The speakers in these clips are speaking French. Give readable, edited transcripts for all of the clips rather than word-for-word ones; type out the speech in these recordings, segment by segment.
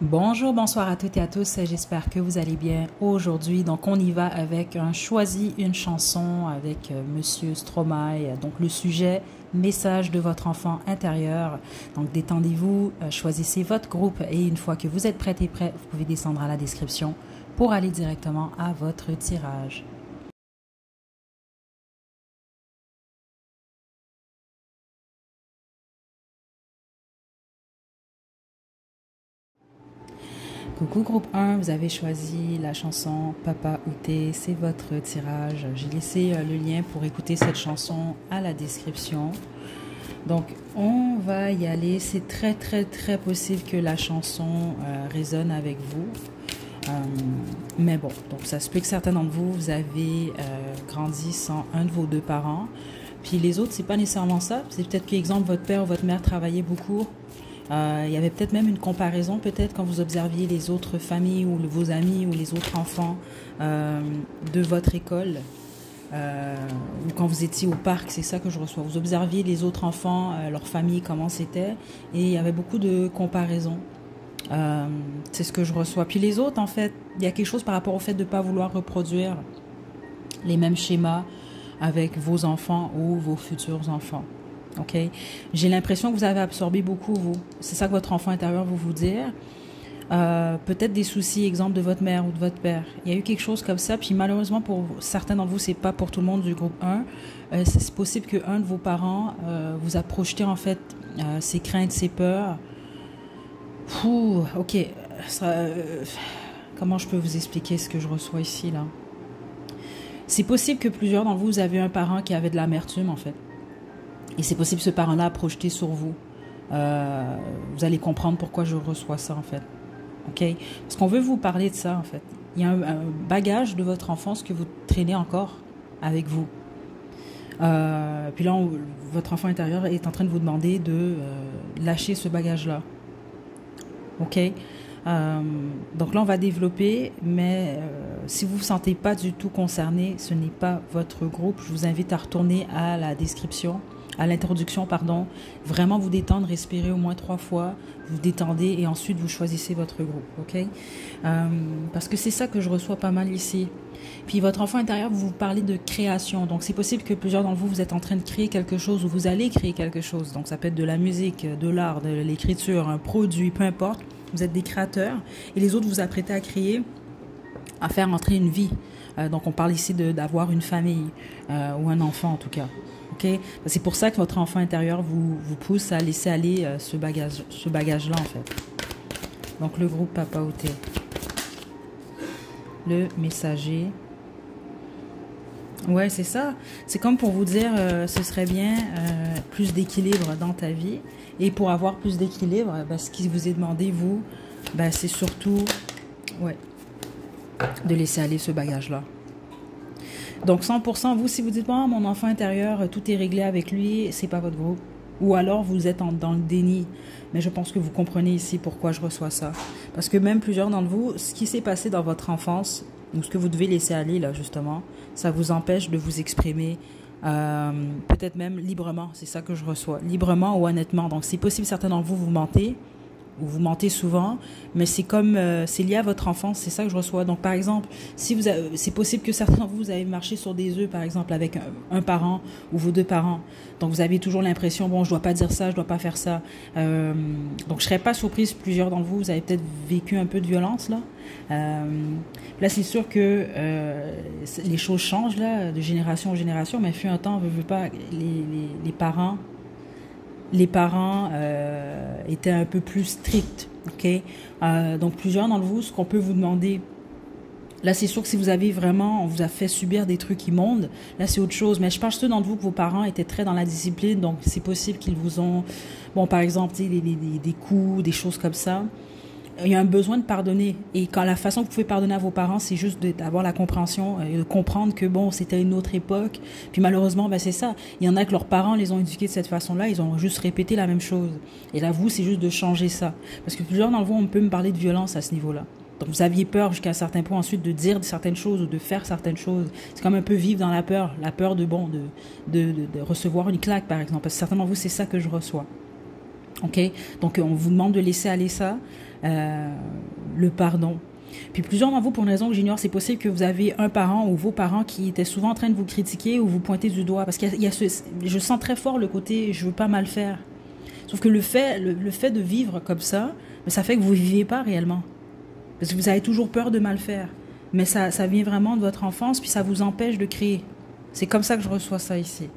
Bonjour, bonsoir à toutes et à tous, j'espère que vous allez bien aujourd'hui. Donc on y va avec un choisi une chanson avec Monsieur Stromae. Donc le sujet, message de votre enfant intérieur. Donc détendez-vous, choisissez votre groupe et une fois que vous êtes prêts et prêts, vous pouvez descendre à la description pour aller directement à votre tirage. Coucou groupe 1, vous avez choisi la chanson Papa Outé, c'est votre tirage. J'ai laissé le lien pour écouter cette chanson à la description. Donc on va y aller, c'est très possible que la chanson résonne avec vous. Mais bon, donc ça se peut que certains d'entre vous, vous avez grandi sans un de vos deux parents. Puis les autres, c'est pas nécessairement ça. C'est peut-être qu'exemple, votre père ou votre mère travaillait beaucoup. Il y avait peut-être même une comparaison, peut-être quand vous observiez les autres familles ou vos amis ou les autres enfants de votre école. Ou quand vous étiez au parc, c'est ça que je reçois. Vous observiez les autres enfants, leur famille, comment c'était. Et il y avait beaucoup de comparaisons. C'est ce que je reçois. Puis les autres, en fait, il y a quelque chose par rapport au fait de ne pas vouloir reproduire les mêmes schémas avec vos enfants ou vos futurs enfants. Ok, j'ai l'impression que vous avez absorbé beaucoup, vous. C'est ça que votre enfant intérieur veut vous dire. Peut-être des soucis, exemple de votre mère ou de votre père. Il y a eu quelque chose comme ça, puis malheureusement pour certains d'entre vous, c'est pas pour tout le monde du groupe 1. C'est possible qu'un de vos parents vous a projeté en fait ses craintes, ses peurs. Ok, comment je peux vous expliquer ce que je reçois ici là? C'est possible que plusieurs d'entre vous avez un parent qui avait de l'amertume en fait. Et c'est possible que ce parent-là a projeté sur vous. Vous allez comprendre pourquoi je reçois ça, en fait. OK? Parce qu'on veut vous parler de ça, en fait. Il y a un bagage de votre enfance que vous traînez encore avec vous. Puis là, votre enfant intérieur est en train de vous demander de lâcher ce bagage-là. OK? Donc là, on va développer, mais si vous ne vous sentez pas du tout concerné, ce n'est pas votre groupe. Je vous invite à retourner à la description, à l'introduction, pardon. Vraiment vous détendre, respirer au moins 3 fois, vous détendez et ensuite vous choisissez votre groupe, ok? Parce que c'est ça que je reçois pas mal ici. Puis votre enfant intérieur, vous parlez de création. Donc c'est possible que plusieurs d'entre vous, vous êtes en train de créer quelque chose ou vous allez créer quelque chose. Donc ça peut être de la musique, de l'art, de l'écriture, un produit, peu importe. Vous êtes des créateurs et les autres vous apprêtez à créer, à faire entrer une vie. Donc on parle ici d'avoir une famille ou un enfant en tout cas. Okay? C'est pour ça que votre enfant intérieur vous pousse à laisser aller ce bagage-là en fait. Donc le groupe Papa Outé. Le messager. Ouais, c'est ça. C'est comme pour vous dire, ce serait bien plus d'équilibre dans ta vie. Et pour avoir plus d'équilibre, ce qui vous est demandé, vous, c'est surtout de laisser aller ce bagage-là. Donc 100%, vous, si vous dites, bon, mon enfant intérieur, tout est réglé avec lui, c'est pas votre groupe. Ou alors vous êtes dans le déni. Mais je pense que vous comprenez ici pourquoi je reçois ça. Parce que même plusieurs d'entre vous, ce qui s'est passé dans votre enfance, ou ce que vous devez laisser aller, là, justement, ça vous empêche de vous exprimer peut-être même librement. C'est ça que je reçois. Librement ou honnêtement. Donc c'est possible, certains d'entre vous, vous mentez, ou vous mentez souvent, mais c'est comme c'est lié à votre enfance, c'est ça que je reçois. Donc par exemple, si c'est possible que certains d'entre vous, vous avez marché sur des œufs, par exemple, avec un parent ou vos deux parents. Donc vous avez toujours l'impression, bon, je dois pas dire ça, je dois pas faire ça. Donc je serais pas surprise, plusieurs d'entre vous, vous avez peut-être vécu un peu de violence là. Là c'est sûr que les choses changent là, de génération en génération, mais fut un temps, on veut pas les parents étaient un peu plus stricts, ok? Donc plusieurs d'entre vous, ce qu'on peut vous demander, là c'est sûr que si vous avez vraiment, on vous a fait subir des trucs immondes, là c'est autre chose, mais je pense que ceux d'entre vous que vos parents étaient très dans la discipline, donc c'est possible qu'ils vous ont, bon par exemple, des coups, des choses comme ça. Il y a un besoin de pardonner. Et quand la façon que vous pouvez pardonner à vos parents, c'est juste d'avoir la compréhension et de comprendre que bon, c'était une autre époque. Puis malheureusement, c'est ça. Il y en a que leurs parents les ont éduqués de cette façon-là, ils ont juste répété la même chose. Et là, vous, c'est juste de changer ça. Parce que plusieurs d'entre vous, on peut me parler de violence à ce niveau-là. Donc vous aviez peur jusqu'à un certain point ensuite de dire certaines choses ou de faire certaines choses. C'est comme un peu vivre dans la peur de recevoir une claque par exemple. Parce que certains d'entre vous, c'est ça que je reçois. Ok, donc on vous demande de laisser aller ça. le pardon. Puis plusieurs d'entre vous, pour une raison que j'ignore, c'est possible que vous avez un parent ou vos parents qui étaient souvent en train de vous critiquer ou vous pointer du doigt. Parce qu'il y a je sens très fort le côté « je veux pas mal faire ». Sauf que le fait de vivre comme ça fait que vous ne vivez pas réellement. Parce que vous avez toujours peur de mal faire. Mais ça vient vraiment de votre enfance, puis ça vous empêche de créer. C'est comme ça que je reçois ça ici.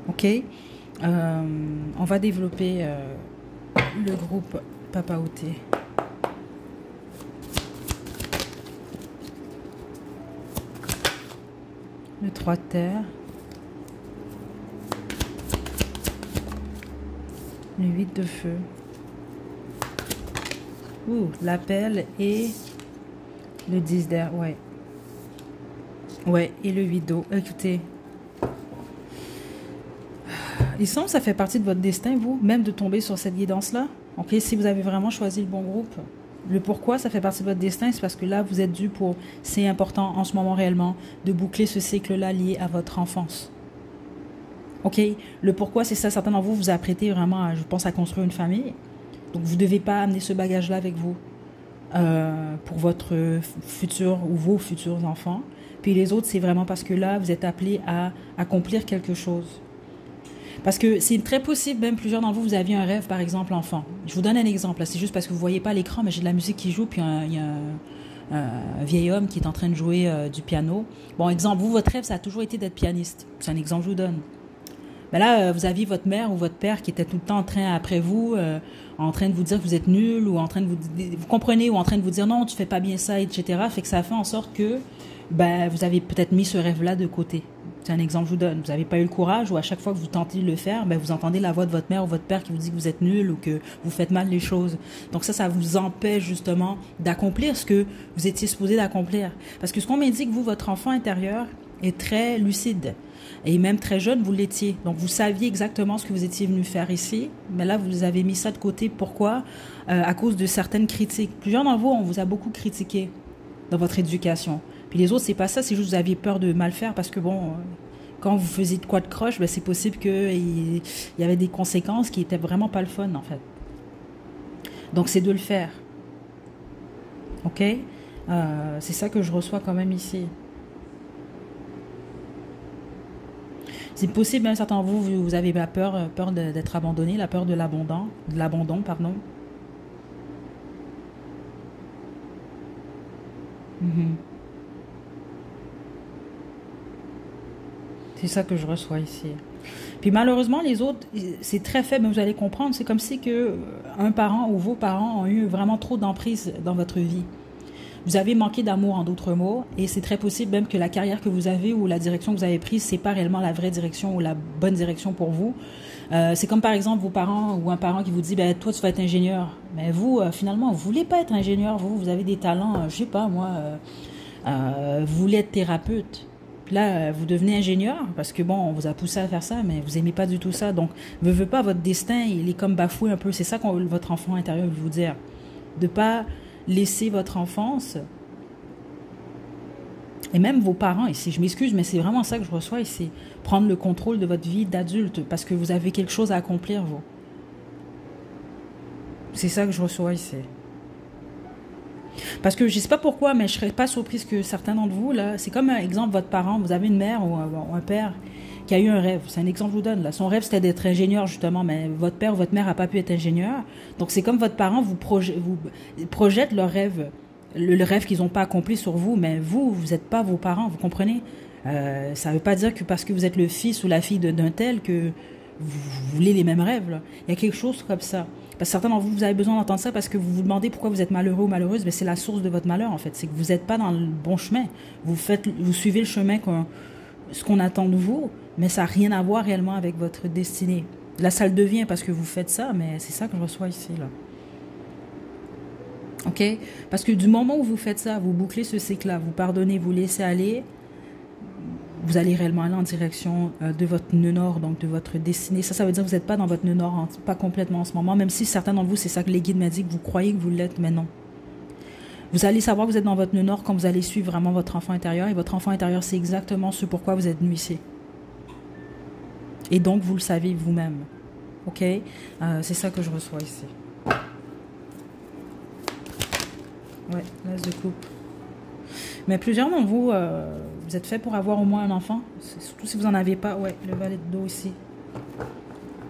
OK? On va développer le groupe Papa Outé. Le 3 de terre. Le 8 de feu. Ouh, l'appel et le 10 d'air, ouais. Ouais, et le 8 d'eau. Écoutez, il semble que ça fait partie de votre destin, vous, même de tomber sur cette guidance-là. Ok, si vous avez vraiment choisi le bon groupe. Le pourquoi, ça fait partie de votre destin, c'est parce que là, vous êtes dû pour, c'est important en ce moment réellement, de boucler ce cycle-là lié à votre enfance. Ok, le pourquoi, c'est ça, certains d'entre vous vous apprêtez vraiment, je pense, à construire une famille. Donc, vous ne devez pas amener ce bagage-là avec vous pour votre futur ou vos futurs enfants. Puis les autres, c'est vraiment parce que là, vous êtes appelés à accomplir quelque chose. Parce que c'est très possible, même plusieurs d'entre vous, vous aviez un rêve, par exemple, enfant. Je vous donne un exemple, c'est juste parce que vous ne voyez pas l'écran, mais j'ai de la musique qui joue, puis il y a un vieil homme qui est en train de jouer du piano. Bon, exemple, vous, votre rêve, ça a toujours été d'être pianiste. C'est un exemple que je vous donne. Ben là, vous aviez votre mère ou votre père qui était tout le temps en train, après vous, en train de vous dire que vous êtes nul, ou en train de vous comprenez, ou en train de vous dire non, tu fais pas bien ça, etc. Fait que ça fait en sorte que ben, vous avez peut-être mis ce rêve-là de côté. C'est un exemple que je vous donne. Vous n'avez pas eu le courage, ou à chaque fois que vous tentez de le faire, ben, vous entendez la voix de votre mère ou votre père qui vous dit que vous êtes nul ou que vous faites mal les choses. Donc ça vous empêche justement d'accomplir ce que vous étiez supposé d'accomplir. Parce que ce qu'on m'indique, vous, votre enfant intérieur est très lucide. Et même très jeune, vous l'étiez. Donc, vous saviez exactement ce que vous étiez venu faire ici. Mais là, vous avez mis ça de côté. Pourquoi? À cause de certaines critiques. Plusieurs d'entre vous, on vous a beaucoup critiqué dans votre éducation. Puis les autres, c'est pas ça. C'est juste que vous aviez peur de mal faire parce que, bon, quand vous faisiez de quoi de croche, ben, c'est possible qu'il y avait des conséquences qui étaient vraiment pas le fun, en fait. Donc, c'est de le faire. OK? C'est ça que je reçois quand même ici. C'est possible, même certains de vous, vous avez peur d'être abandonné, la peur de l'abandon, pardon. C'est ça que je reçois ici. Puis malheureusement, les autres, c'est très faible, mais vous allez comprendre, c'est comme si un parent ou vos parents ont eu vraiment trop d'emprise dans votre vie. Vous avez manqué d'amour, en d'autres mots, et c'est très possible même que la carrière que vous avez ou la direction que vous avez prise, c'est pas réellement la vraie direction ou la bonne direction pour vous. C'est comme par exemple vos parents ou un parent qui vous dit, ben toi tu vas être ingénieur. Mais vous, finalement, vous voulez pas être ingénieur, vous avez des talents, je sais pas moi, vous voulez être thérapeute. Puis là, vous devenez ingénieur parce que bon, on vous a poussé à faire ça, mais vous aimez pas du tout ça. Donc, veut pas votre destin, il est comme bafoué un peu. C'est ça que votre enfant intérieur veut vous dire, de pas laisser votre enfance et même vos parents ici, je m'excuse, mais c'est vraiment ça que je reçois ici, prendre le contrôle de votre vie d'adulte parce que vous avez quelque chose à accomplir, vous. C'est ça que je reçois ici. Parce que je sais pas pourquoi, mais je serais pas surprise que certains d'entre vous, là, c'est comme un exemple, votre parent, vous avez une mère ou un père qui a eu un rêve. C'est un exemple que je vous donne, là. Son rêve, c'était d'être ingénieur, justement, mais votre père ou votre mère n'a pas pu être ingénieur. Donc, c'est comme votre parent vous projette leur rêve, le rêve qu'ils n'ont pas accompli sur vous, mais vous n'êtes pas vos parents, vous comprenez? Ça ne veut pas dire que parce que vous êtes le fils ou la fille d'un tel que vous voulez les mêmes rêves, là. Il y a quelque chose comme ça. Parce que certains d'entre vous, vous avez besoin d'entendre ça parce que vous vous demandez pourquoi vous êtes malheureux ou malheureuse. Mais c'est la source de votre malheur, en fait. C'est que vous n'êtes pas dans le bon chemin. Vous suivez le chemin ce qu'on attend de vous, mais ça n'a rien à voir réellement avec votre destinée. Là, ça le devient parce que vous faites ça, mais c'est ça que je reçois ici, là. OK? Parce que du moment où vous faites ça, vous bouclez ce cycle-là, vous pardonnez, vous laissez aller, vous allez réellement aller en direction de votre nœud nord, donc de votre destinée. Ça veut dire que vous n'êtes pas dans votre nœud nord, pas complètement en ce moment, même si certains d'entre vous, c'est ça que les guides m'ont dit, que vous croyez que vous l'êtes, mais non. Vous allez savoir que vous êtes dans votre nœud nord quand vous allez suivre vraiment votre enfant intérieur, et votre enfant intérieur, c'est exactement ce pourquoi vous êtes venu ici. Et donc, vous le savez vous-même. OK? C'est ça que je reçois ici. Ouais, l'as de coupe. Mais plusieurs d'entre vous, vous êtes faits pour avoir au moins un enfant. Surtout si vous n'en avez pas. Ouais, le valet de dos ici.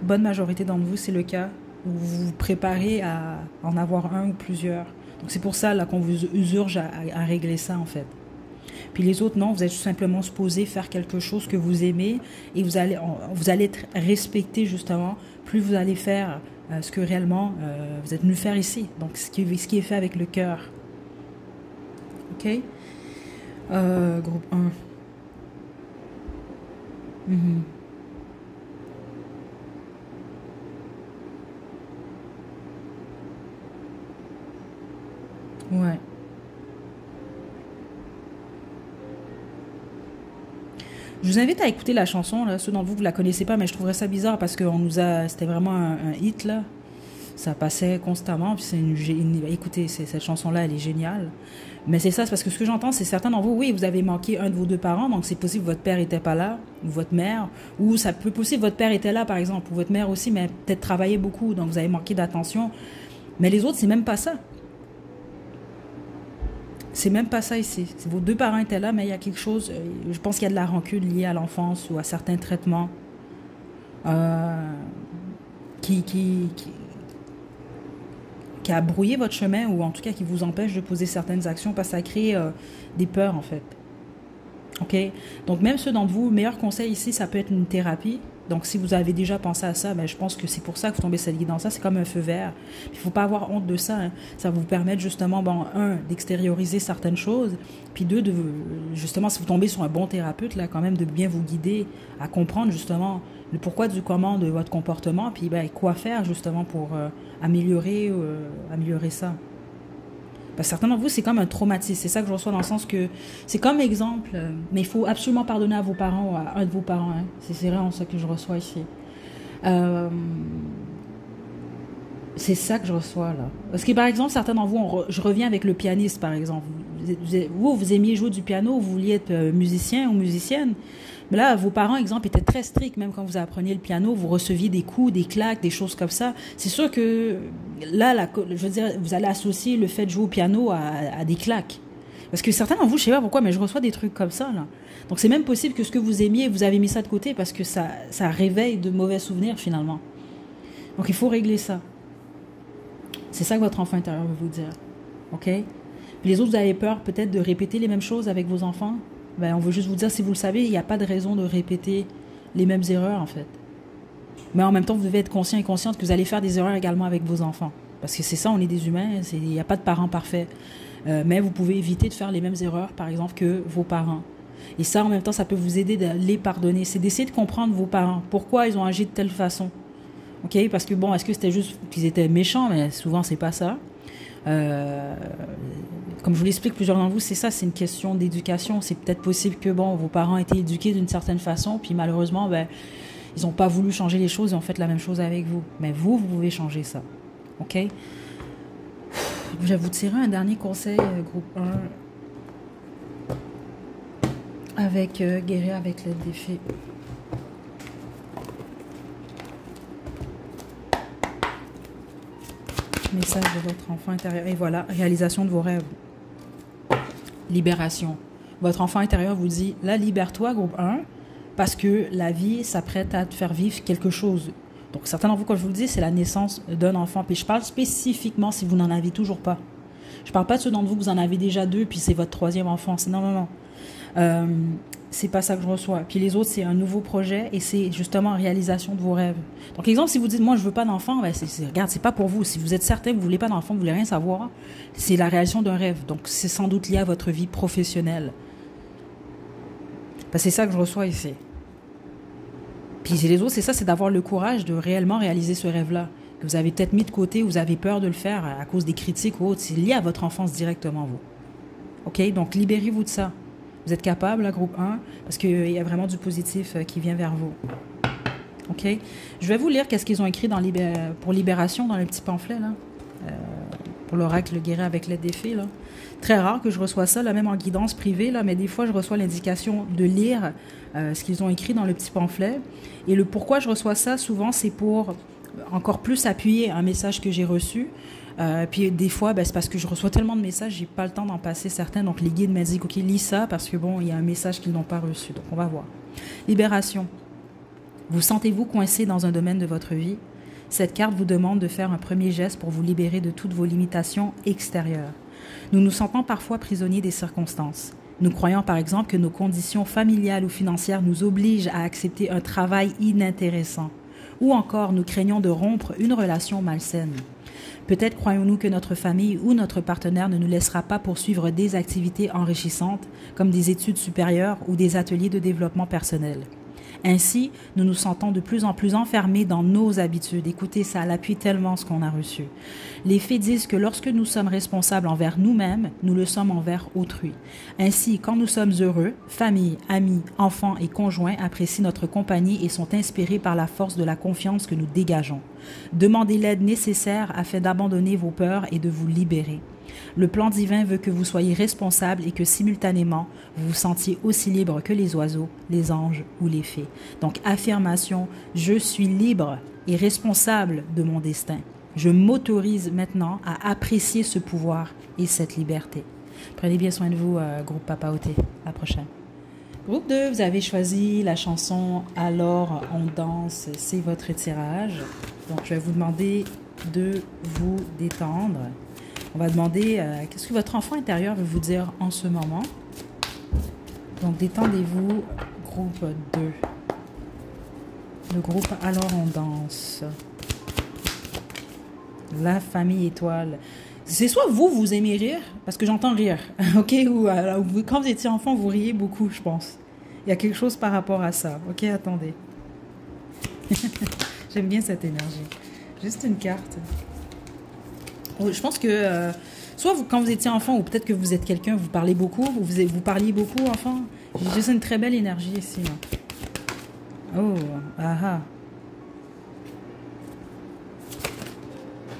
Bonne majorité d'entre vous, c'est le cas. Vous vous préparez à en avoir un ou plusieurs. Donc c'est pour ça là qu'on vous urge à régler ça en fait. Puis les autres, non, vous êtes tout simplement supposé faire quelque chose que vous aimez et vous allez être respecté justement. Plus vous allez faire ce que réellement vous êtes venu faire ici. Donc ce qui est fait avec le cœur. Ok? Groupe 1. Ouais. Je vous invite à écouter la chanson, là. Ceux d'entre vous, vous la connaissez pas, mais je trouverais ça bizarre parce que c'était vraiment un hit, là. Ça passait constamment. Puis écoutez, cette chanson-là, elle est géniale. Mais c'est ça, c'est parce que ce que j'entends, c'est certains d'entre vous, oui, vous avez manqué un de vos deux parents, donc c'est possible que votre père était pas là, ou votre mère, ou ça peut possible que votre père était là, par exemple, ou votre mère aussi, mais peut-être travaillait beaucoup, donc vous avez manqué d'attention. Mais les autres, c'est même pas ça. C'est même pas ça ici. Vos deux parents étaient là, mais il y a quelque chose, je pense qu'il y a de la rancune liée à l'enfance ou à certains traitements qui, qui, qui, qui a brouillé votre chemin ou en tout cas qui vous empêche de poser certaines actions parce que ça crée des peurs en fait. Ok? Donc même ceux d'entre vous, meilleur conseil ici, ça peut être une thérapie. Donc si vous avez déjà pensé à ça, ben, je pense que c'est pour ça que vous tombez cette guidance. Ça, c'est comme un feu vert. Il ne faut pas avoir honte de ça. Hein. Ça va vous permettre justement, bon, un, d'extérioriser certaines choses, puis deux, justement, si vous tombez sur un bon thérapeute, là, quand même, de bien vous guider à comprendre justement le pourquoi du comment de votre comportement, puis ben, quoi faire justement pour améliorer ça. Parce que certains d'entre vous, c'est comme un traumatisme. C'est ça que je reçois dans le sens que c'est comme exemple, mais il faut absolument pardonner à vos parents ou à un de vos parents. Hein. C'est vraiment ça que je reçois ici. C'est ça que je reçois là. Parce que par exemple, certains d'entre vous, je reviens avec le pianiste par exemple. Vous aimiez jouer du piano, vous vouliez être musicien ou musicienne. Mais là, vos parents, exemple, étaient très stricts. Même quand vous appreniez le piano, vous receviez des coups, des claques, des choses comme ça. C'est sûr que là, je veux dire, vous allez associer le fait de jouer au piano à des claques. Parce que certains d'entre vous, je sais pas pourquoi, mais je reçois des trucs comme ça, là. Donc c'est même possible que ce que vous aimiez, vous avez mis ça de côté parce que ça réveille de mauvais souvenirs, finalement. Donc il faut régler ça. C'est ça que votre enfant intérieur veut vous dire. OK? Puis les autres, vous avez peur peut-être de répéter les mêmes choses avec vos enfants. Ben, on veut juste vous dire, si vous le savez, il n'y a pas de raison de répéter les mêmes erreurs, en fait. Mais en même temps, vous devez être conscient et consciente que vous allez faire des erreurs également avec vos enfants. Parce que c'est ça, on est des humains, il n'y a pas de parents parfaits. Mais vous pouvez éviter de faire les mêmes erreurs, par exemple, que vos parents. Et ça, en même temps, ça peut vous aider de les pardonner. C'est d'essayer de comprendre vos parents. Pourquoi ils ont agi de telle façon. OK? Parce que, bon, est-ce que c'était juste qu'ils étaient méchants? Mais souvent, c'est pas ça. Comme je vous l'explique, plusieurs d'entre vous, c'est ça, c'est une question d'éducation. C'est peut-être possible que, bon, vos parents étaient éduqués d'une certaine façon, puis malheureusement, ben, ils n'ont pas voulu changer les choses, ils ont fait la même chose avec vous. Mais vous pouvez changer ça. OK? Je vais vous tirer un dernier conseil, groupe 1, avec guérir avec l'aide des fées. Message de votre enfant intérieur. Et voilà, réalisation de vos rêves. Libération. Votre enfant intérieur vous dit, là, libère-toi, groupe 1, parce que la vie s'apprête à te faire vivre quelque chose. Donc, certains d'entre vous, comme je vous le dis, c'est la naissance d'un enfant. Puis je parle spécifiquement si vous n'en avez toujours pas. Je parle pas de ceux d'entre vous que vous en avez déjà 2, puis c'est votre 3e enfant. Non. C'est pas ça que je reçois. Puis les autres, c'est un nouveau projet et c'est justement réalisation de vos rêves. Donc, exemple, si vous dites, moi, je veux pas d'enfant, ben, regarde, c'est pas pour vous. Si vous êtes certain que vous voulez pas d'enfant, vous voulez rien savoir, c'est la réalisation d'un rêve. Donc, c'est sans doute lié à votre vie professionnelle. Ben, c'est ça que je reçois ici. Puis les autres, c'est ça, c'est d'avoir le courage de réellement réaliser ce rêve-là. Que vous avez peut-être mis de côté, vous avez peur de le faire à cause des critiques ou autres. C'est lié à votre enfance directement, vous. OK? Donc, libérez-vous de ça. Vous êtes capable, là, groupe 1, parce qu'il y a vraiment du positif qui vient vers vous. OK? Je vais vous lire qu'est-ce qu'ils ont écrit pour Libération dans le petit pamphlet, là. Pour l'oracle guérir avec l'aide des fées, là. Très rare que je reçois ça, là, même en guidance privée, là, mais des fois, je reçois l'indication de lire ce qu'ils ont écrit dans le petit pamphlet. Et le pourquoi je reçois ça, souvent, c'est pour encore plus appuyer un message que j'ai reçu. Puis des fois, c'est parce que je reçois tellement de messages, j'ai pas le temps d'en passer certains. Donc les guides m'ont dit, ok, lis ça parce que bon, il y a un message qu'ils n'ont pas reçu. Donc on va voir. Libération. Vous sentez-vous coincé dans un domaine de votre vie? Cette carte vous demande de faire un premier geste pour vous libérer de toutes vos limitations extérieures. Nous nous sentons parfois prisonniers des circonstances. Nous croyons par exemple que nos conditions familiales ou financières nous obligent à accepter un travail inintéressant. Ou encore, nous craignons de rompre une relation malsaine. Peut-être croyons-nous que notre famille ou notre partenaire ne nous laissera pas poursuivre des activités enrichissantes, comme des études supérieures ou des ateliers de développement personnel. Ainsi, nous nous sentons de plus en plus enfermés dans nos habitudes. Écoutez, ça appuie tellement ce qu'on a reçu. Les faits disent que lorsque nous sommes responsables envers nous-mêmes, nous le sommes envers autrui. Ainsi, quand nous sommes heureux, famille, amis, enfants et conjoints apprécient notre compagnie et sont inspirés par la force de la confiance que nous dégageons. Demandez l'aide nécessaire afin d'abandonner vos peurs et de vous libérer. Le plan divin veut que vous soyez responsable et que simultanément, vous vous sentiez aussi libre que les oiseaux, les anges ou les fées. Donc, affirmation, je suis libre et responsable de mon destin. Je m'autorise maintenant à apprécier ce pouvoir et cette liberté. Prenez bien soin de vous, groupe Papa Oté. À la prochaine. Groupe 2, vous avez choisi la chanson Alors on danse, c'est votre tirage. Donc, je vais vous demander de vous détendre. On va demander qu'est-ce que votre enfant intérieur veut vous dire en ce moment. Donc, détendez-vous, groupe 2. Le groupe Alors on danse. La famille étoile. C'est soit vous aimez rire, parce que j'entends rire, ok? Ou quand vous étiez enfant, vous riez beaucoup, je pense. Il y a quelque chose par rapport à ça. Ok, attendez. J'aime bien cette énergie. Juste une carte. Je pense que soit quand vous étiez enfant, ou peut-être que vous êtes quelqu'un, vous parlez beaucoup, vous parliez beaucoup enfant. J'ai juste une très belle énergie ici. Là. Oh, ah.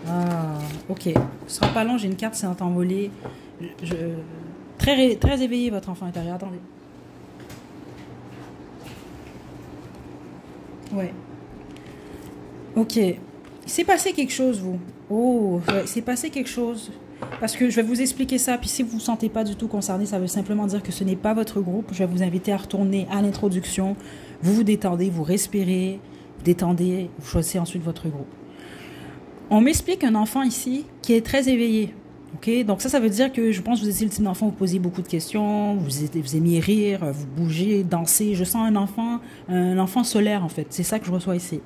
Ah, ok. Ce sera pas long, j'ai une carte, c'est un envolé. Très éveillé, votre enfant intérieur. Attendez. Ouais. Ok. Il s'est passé quelque chose, vous. Oh, il s'est passé quelque chose. Parce que je vais vous expliquer ça. Puis si vous ne vous sentez pas du tout concerné, ça veut simplement dire que ce n'est pas votre groupe. Je vais vous inviter à retourner à l'introduction. Vous vous détendez, vous respirez, vous détendez, vous choisissez ensuite votre groupe. On m'explique un enfant ici qui est très éveillé. Okay? Donc ça veut dire que je pense que vous étiez le type d'enfant, vous posiez beaucoup de questions, vous aimiez rire, vous bougez, danser. Je sens un enfant solaire en fait. C'est ça que je reçois ici.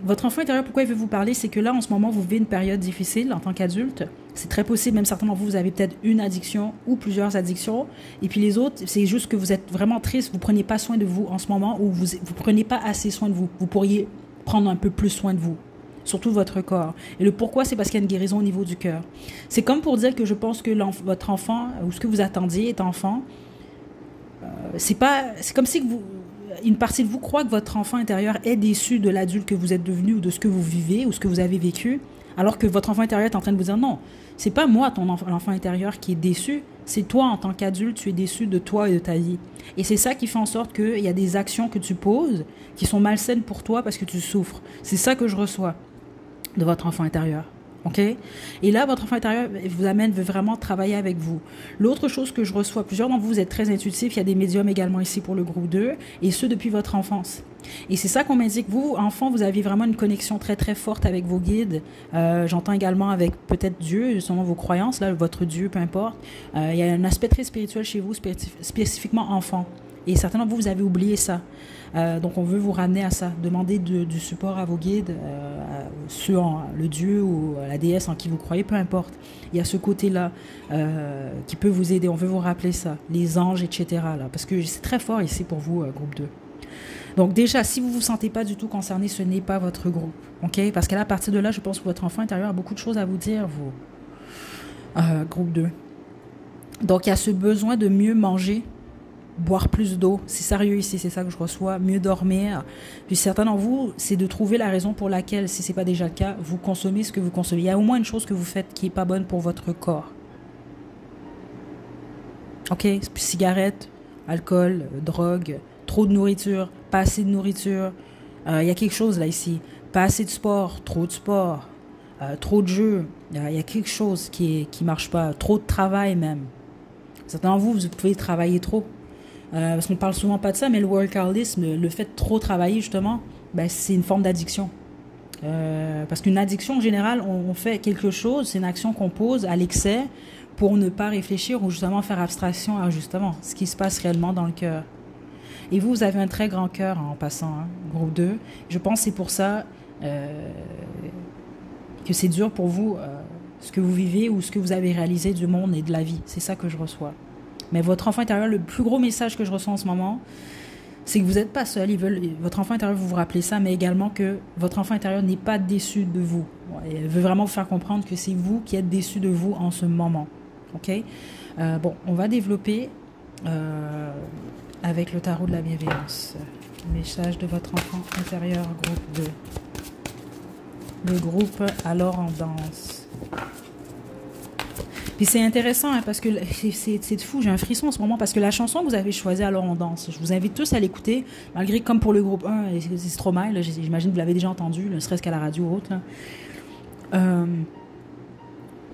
Votre enfant intérieur, pourquoi il veut vous parler? C'est que là, en ce moment, vous vivez une période difficile en tant qu'adulte. C'est très possible, même certains d'entre vous, vous avez peut-être une addiction ou plusieurs addictions. Et puis les autres, c'est juste que vous êtes vraiment triste, vous ne prenez pas soin de vous en ce moment ou vous ne prenez pas assez soin de vous. Vous pourriez prendre un peu plus soin de vous, surtout votre corps. Et le pourquoi, c'est parce qu'il y a une guérison au niveau du cœur. C'est comme pour dire que je pense que votre enfant, ou ce que vous attendiez est enfant, c'est comme si une partie de vous croit que votre enfant intérieur est déçu de l'adulte que vous êtes devenu ou de ce que vous vivez ou ce que vous avez vécu, alors que votre enfant intérieur est en train de vous dire non, c'est pas moi, l'enfant intérieur qui est déçu, c'est toi en tant qu'adulte, tu es déçu de toi et de ta vie. Et c'est ça qui fait en sorte qu'il y a des actions que tu poses qui sont malsaines pour toi parce que tu souffres. C'est ça que je reçois de votre enfant intérieur. OK? Et là, votre enfant intérieur veut vraiment travailler avec vous. L'autre chose que je reçois, plusieurs d'entre vous êtes très intuitifs, il y a des médiums également ici pour le groupe 2, et ce depuis votre enfance. Et c'est ça qu'on m'indique. Vous, enfant, vous avez vraiment une connexion très, très forte avec vos guides. J'entends également avec peut-être Dieu, selon vos croyances, là, votre Dieu, peu importe. Il y a un aspect très spirituel chez vous, spécifiquement enfant. Et certains d'entre vous, vous avez oublié ça. Donc, on veut vous ramener à ça. Demandez du support à vos guides, sur le Dieu ou la déesse en qui vous croyez, peu importe. Il y a ce côté-là qui peut vous aider. On veut vous rappeler ça. Les anges, etc. Là, parce que c'est très fort ici pour vous, groupe 2. Donc, déjà, si vous ne vous sentez pas du tout concerné, ce n'est pas votre groupe. Okay? Parce qu'à partir de là, je pense que votre enfant intérieur a beaucoup de choses à vous dire, vous. Groupe 2. Donc, il y a ce besoin de mieux manger, boire plus d'eau, c'est sérieux ici, c'est ça que je reçois, mieux dormir. Puis certains d'entre vous, c'est de trouver la raison pour laquelle, si ce n'est pas déjà le cas, vous consommez ce que vous consommez. Il y a au moins une chose que vous faites qui n'est pas bonne pour votre corps. OK? Cigarettes, alcool, drogue, trop de nourriture, pas assez de nourriture. Il y a quelque chose là ici. pas assez de sport, trop de jeux. Il y a quelque chose qui marche pas. Trop de travail même. Certains d'entre vous, vous pouvez travailler trop. Parce qu'on parle souvent pas de ça, mais le workaholisme, le fait de trop travailler justement, ben, c'est une forme d'addiction. Parce qu'une addiction en général, on fait quelque chose, c'est une action qu'on pose à l'excès pour ne pas réfléchir ou justement faire abstraction à justement ce qui se passe réellement dans le cœur. Et vous, vous avez un très grand cœur en passant, hein, groupe 2. Je pense que c'est pour ça que c'est dur pour vous, ce que vous vivez ou ce que vous avez réalisé du monde et de la vie. C'est ça que je reçois. Mais votre enfant intérieur, le plus gros message que je reçois en ce moment, c'est que vous n'êtes pas seul. Votre enfant intérieur, vous vous rappelez ça, mais également que votre enfant intérieur n'est pas déçu de vous. Elle veut vraiment vous faire comprendre que c'est vous qui êtes déçu de vous en ce moment. OK? Bon, on va développer avec le tarot de la bienveillance. Message de votre enfant intérieur, groupe 2. Le groupe Alors en danse. Puis c'est intéressant hein, parce que c'est fou, j'ai un frisson en ce moment parce que la chanson que vous avez choisie Alors on danse, je vous invite tous à l'écouter, malgré comme pour le groupe 1, c'est Stromae, j'imagine que vous l'avez déjà entendu, ne serait-ce qu'à la radio ou autre.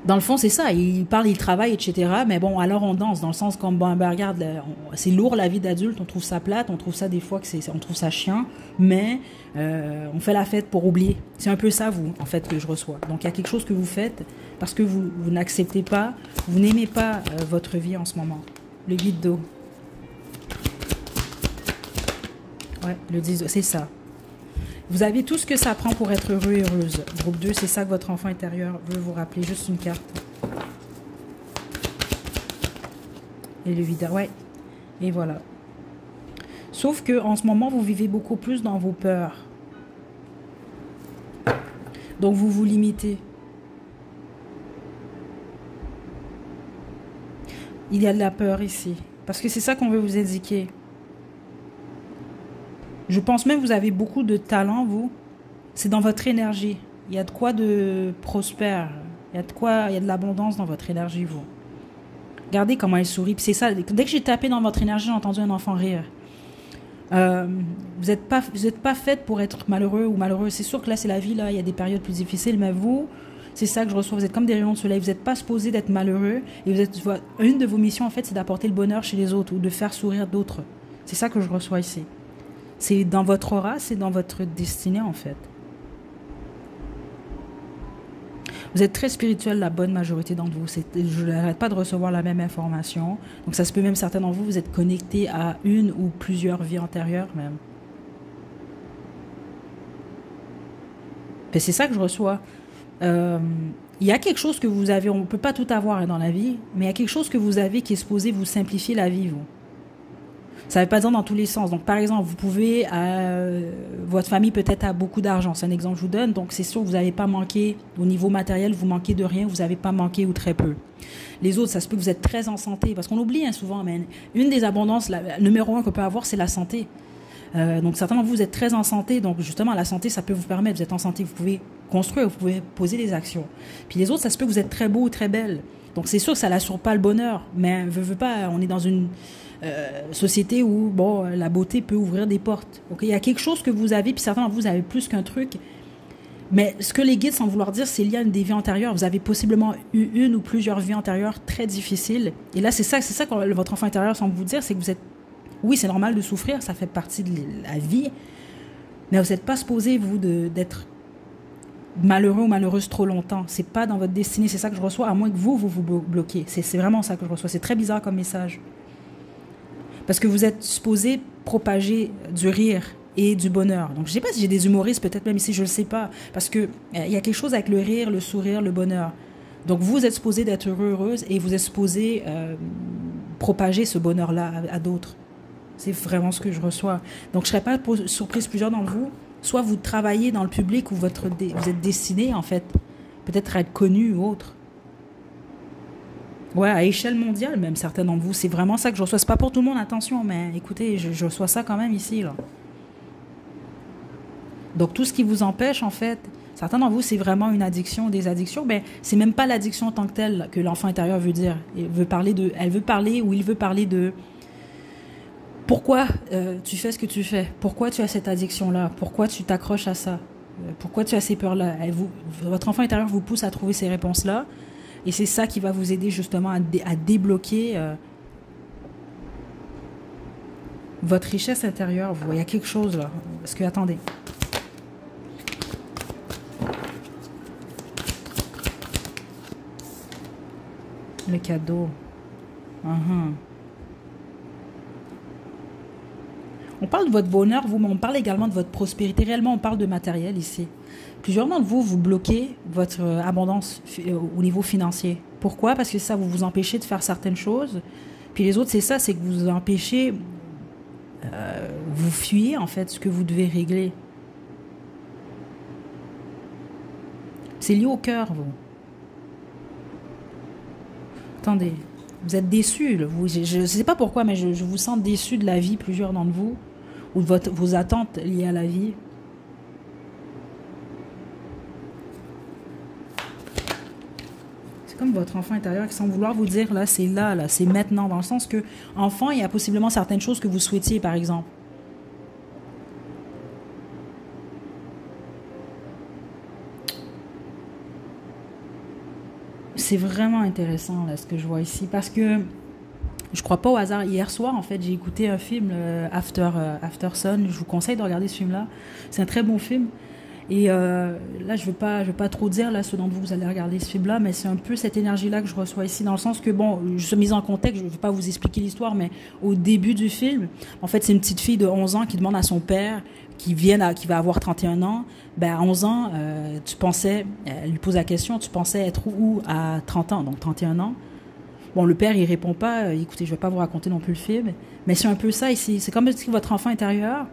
Dans le fond, c'est ça, il parle, il travaille, etc. Mais bon, alors on danse, dans le sens comme, bon, ben regarde, c'est lourd la vie d'adulte, on trouve ça plate, on trouve ça des fois, on trouve ça chiant, mais on fait la fête pour oublier. C'est un peu ça, vous, en fait, que je reçois. Donc, il y a quelque chose que vous faites parce que vous n'acceptez pas, vous n'aimez pas votre vie en ce moment. Le guide d'eau. Ouais, le 10, c'est ça. Vous avez tout ce que ça prend pour être heureux et heureuse. Groupe 2, c'est ça que votre enfant intérieur veut vous rappeler. Juste une carte. Et le vide. Ouais. Et voilà. Sauf que en ce moment, vous vivez beaucoup plus dans vos peurs. Donc, vous vous limitez. Il y a de la peur ici. Parce que c'est ça qu'on veut vous indiquer. Je pense même que vous avez beaucoup de talent, vous. C'est dans votre énergie. Il y a de quoi de prospère. Il y a de l'abondance dans votre énergie, vous. Regardez comment elle sourit. Puis c'est ça. Dès que j'ai tapé dans votre énergie, j'ai entendu un enfant rire. Vous n'êtes pas faite pour être malheureux ou malheureuse. C'est sûr que là, c'est la vie. Là, il y a des périodes plus difficiles. Mais vous, c'est ça que je reçois. Vous êtes comme des rayons de soleil. Vous n'êtes pas supposé d'être malheureux. Et une de vos missions, en fait, c'est d'apporter le bonheur chez les autres ou de faire sourire d'autres. C'est ça que je reçois ici. C'est dans votre aura, c'est dans votre destinée, en fait. Vous êtes très spirituel, la bonne majorité d'entre vous. Je n'arrête pas de recevoir la même information. Donc, ça se peut même, certains d'entre vous, vous êtes connectés à une ou plusieurs vies antérieures, même. Et c'est ça que je reçois. Il y a quelque chose que vous avez, on ne peut pas tout avoir dans la vie, mais il y a quelque chose que vous avez qui est supposé vous simplifier la vie, vous. Ça ne veut pas dire dans tous les sens. Donc, par exemple, vous pouvez, votre famille peut-être a beaucoup d'argent. C'est un exemple que je vous donne. Donc, c'est sûr que vous n'avez pas manqué au niveau matériel, vous manquez de rien, vous n'avez pas manqué ou très peu. Les autres, ça se peut que vous êtes très en santé. Parce qu'on oublie hein, souvent, mais une des abondances, numéro 1 qu'on peut avoir, c'est la santé. Donc, certainement, vous êtes très en santé. Donc, justement, la santé, ça peut vous permettre, vous êtes en santé, vous pouvez construire, vous pouvez poser des actions. Puis les autres, ça se peut que vous êtes très beau ou très belle. Donc, c'est sûr que ça n'assure pas le bonheur. Mais, veut pas, on est dans une société où bon, la beauté peut ouvrir des portes. Okay? Il y a quelque chose que vous avez, puis certains vous avez plus qu'un truc. Mais ce que les guides, sans vouloir dire, c'est lié à des vies antérieures. Vous avez possiblement eu une ou plusieurs vies antérieures très difficiles. Et là, c'est ça que votre enfant intérieur semble vous dire, c'est que vous êtes... Oui, c'est normal de souffrir, ça fait partie de la vie. Mais vous n'êtes pas supposé, vous, d'être malheureux ou malheureuse trop longtemps. C'est pas dans votre destinée. C'est ça que je reçois, à moins que vous bloquez. C'est vraiment ça que je reçois. C'est très bizarre comme message. Parce que vous êtes supposé propager du rire et du bonheur. Donc, je ne sais pas si j'ai des humoristes, peut-être même ici, je ne le sais pas. Parce qu'il y a quelque chose avec le rire, le sourire, le bonheur. Donc, vous êtes supposé d'être heureux, heureuse, et vous êtes supposé propager ce bonheur-là à d'autres. C'est vraiment ce que je reçois. Donc, je ne serais pas surprise, plusieurs d'entre vous. Soit vous travaillez dans le public ou vous êtes destiné, en fait, peut-être à être connu ou autre. Ouais, à échelle mondiale, même certains d'entre vous. C'est vraiment ça que je reçois. C'est pas pour tout le monde, attention, mais écoutez, je reçois ça quand même ici, là. Donc, tout ce qui vous empêche, en fait, certains d'entre vous, c'est vraiment une addiction, des addictions. Ben, c'est même pas l'addiction en tant que telle que l'enfant intérieur veut dire. Elle veut parler ou il veut parler de pourquoi tu fais ce que tu fais. Pourquoi tu as cette addiction-là. Pourquoi tu t'accroches à ça. Pourquoi tu as ces peurs-là? Votre enfant intérieur vous pousse à trouver ces réponses-là. Et c'est ça qui va vous aider justement à débloquer votre richesse intérieure. Il y a quelque chose là. Parce que, attendez. Le cadeau. On parle de votre bonheur, vous, mais on parle également de votre prospérité. Réellement, on parle de matériel ici. Plusieurs d'entre vous, vous bloquez votre abondance au niveau financier. Pourquoi? Parce que ça, vous vous empêchez de faire certaines choses. Puis les autres, c'est ça, c'est que vous vous empêchez, vous fuyez en fait ce que vous devez régler. C'est lié au cœur, vous. Attendez, vous êtes déçus. Je ne sais pas pourquoi, mais je vous sens déçus de la vie, plusieurs d'entre vous, ou de vos attentes liées à la vie. C'est comme votre enfant intérieur qui, sans vouloir vous dire, là, c'est maintenant. Dans le sens que, enfant, il y a possiblement certaines choses que vous souhaitiez, par exemple. C'est vraiment intéressant là, ce que je vois ici, parce que je crois pas au hasard. Hier soir, en fait, j'ai écouté un film, After Sun. Je vous conseille de regarder ce film-là. C'est un très bon film. Et là, je veux pas trop dire là, ceux d'entre vous allez regarder ce film-là, mais c'est un peu cette énergie-là que je reçois ici, dans le sens que, bon, je suis mise en contexte, je ne vais pas vous expliquer l'histoire, mais au début du film, en fait, c'est une petite fille de 11 ans qui demande à son père, qui va avoir 31 ans, ben à 11 ans, tu pensais, elle lui pose la question, tu pensais être où à 30 ans, donc 31 ans. Bon, le père, il répond pas, écoutez, je vais pas vous raconter non plus le film, mais c'est un peu ça ici. C'est comme si votre enfant intérieur,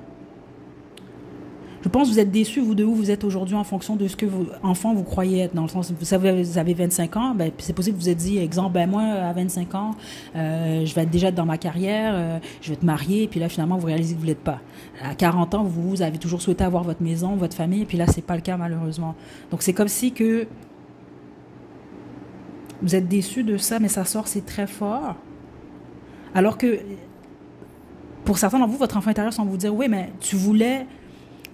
je pense que vous êtes déçus, vous, de où vous êtes aujourd'hui en fonction de ce que vos enfants vous croyez être. Dans le sens, vous avez 25 ans, ben, c'est possible que vous êtes dit, exemple, ben moi, à 25 ans, je vais être déjà dans ma carrière, je vais être marié, puis là, finalement, vous réalisez que vous ne l'êtes pas. À 40 ans, vous avez toujours souhaité avoir votre maison, votre famille, et puis là, c'est pas le cas, malheureusement. Donc, c'est comme si que vous êtes déçus de ça, mais ça sort, c'est très fort. Alors que, pour certains d'entre vous, votre enfant intérieur semble vous dire, oui, mais tu voulais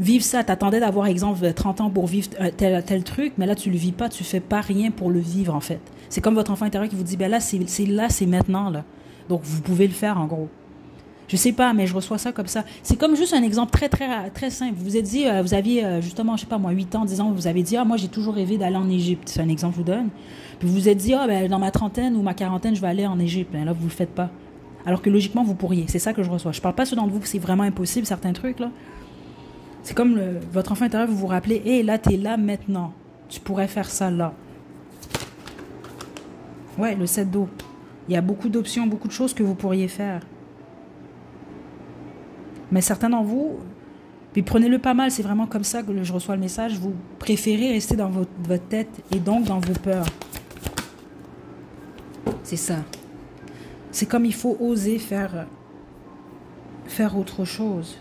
vivre ça, t'attendais d'avoir, exemple, 30 ans pour vivre tel truc, mais là, tu le vis pas, tu fais pas rien pour le vivre, en fait. C'est comme votre enfant intérieur qui vous dit, ben là, c'est maintenant, là. Donc, vous pouvez le faire, en gros. Je sais pas, mais je reçois ça comme ça. C'est comme juste un exemple très, très, très simple. Vous vous êtes dit, vous aviez, justement, je sais pas moi, 8 ans, 10 ans, vous avez dit, ah, moi, j'ai toujours rêvé d'aller en Égypte. C'est un exemple que je vous donne. Puis vous vous êtes dit, ah, ben, dans ma trentaine ou ma quarantaine, je vais aller en Égypte. Ben là, vous le faites pas. Alors que logiquement, vous pourriez. C'est ça que je reçois. Je parle pas ceux d'entre vous que c'est vraiment impossible, certains trucs, là. C'est comme votre enfant intérieur, vous vous rappelez, hé, là, t'es là maintenant. Tu pourrais faire ça là. Ouais, le 7 d'eau. Il y a beaucoup d'options, beaucoup de choses que vous pourriez faire. Mais certains d'entre vous, puis prenez-le pas mal, c'est vraiment comme ça que je reçois le message, vous préférez rester dans votre tête et donc dans vos peurs. C'est ça. C'est comme il faut oser faire autre chose.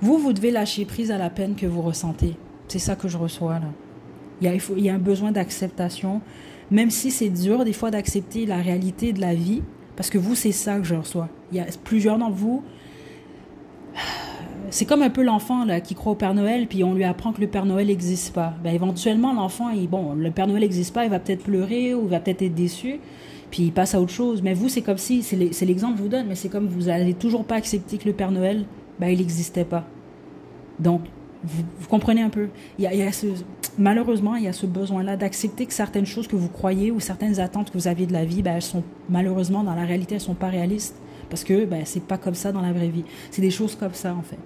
Vous devez lâcher prise à la peine que vous ressentez. C'est ça que je reçois là. Il y a un besoin d'acceptation, même si c'est dur des fois d'accepter la réalité de la vie, parce que vous, c'est ça que je reçois. Il y a plusieurs d'entre vous, c'est comme un peu l'enfant là qui croit au Père Noël, puis on lui apprend que le Père Noël n'existe pas. Ben, éventuellement, l'enfant, le Père Noël n'existe pas, il va peut-être pleurer ou il va peut-être être déçu, puis il passe à autre chose. Mais vous, c'est comme si, c'est l'exemple que je vous donne, mais c'est comme vous n'allez toujours pas accepter que le Père Noël, ben, il n'existait pas. Donc, vous comprenez un peu. Malheureusement, il y a ce besoin-là d'accepter que certaines choses que vous croyez ou certaines attentes que vous aviez de la vie, ben, elles sont malheureusement, dans la réalité, elles ne sont pas réalistes. Parce que ben, c'est pas comme ça dans la vraie vie. C'est des choses comme ça, en fait.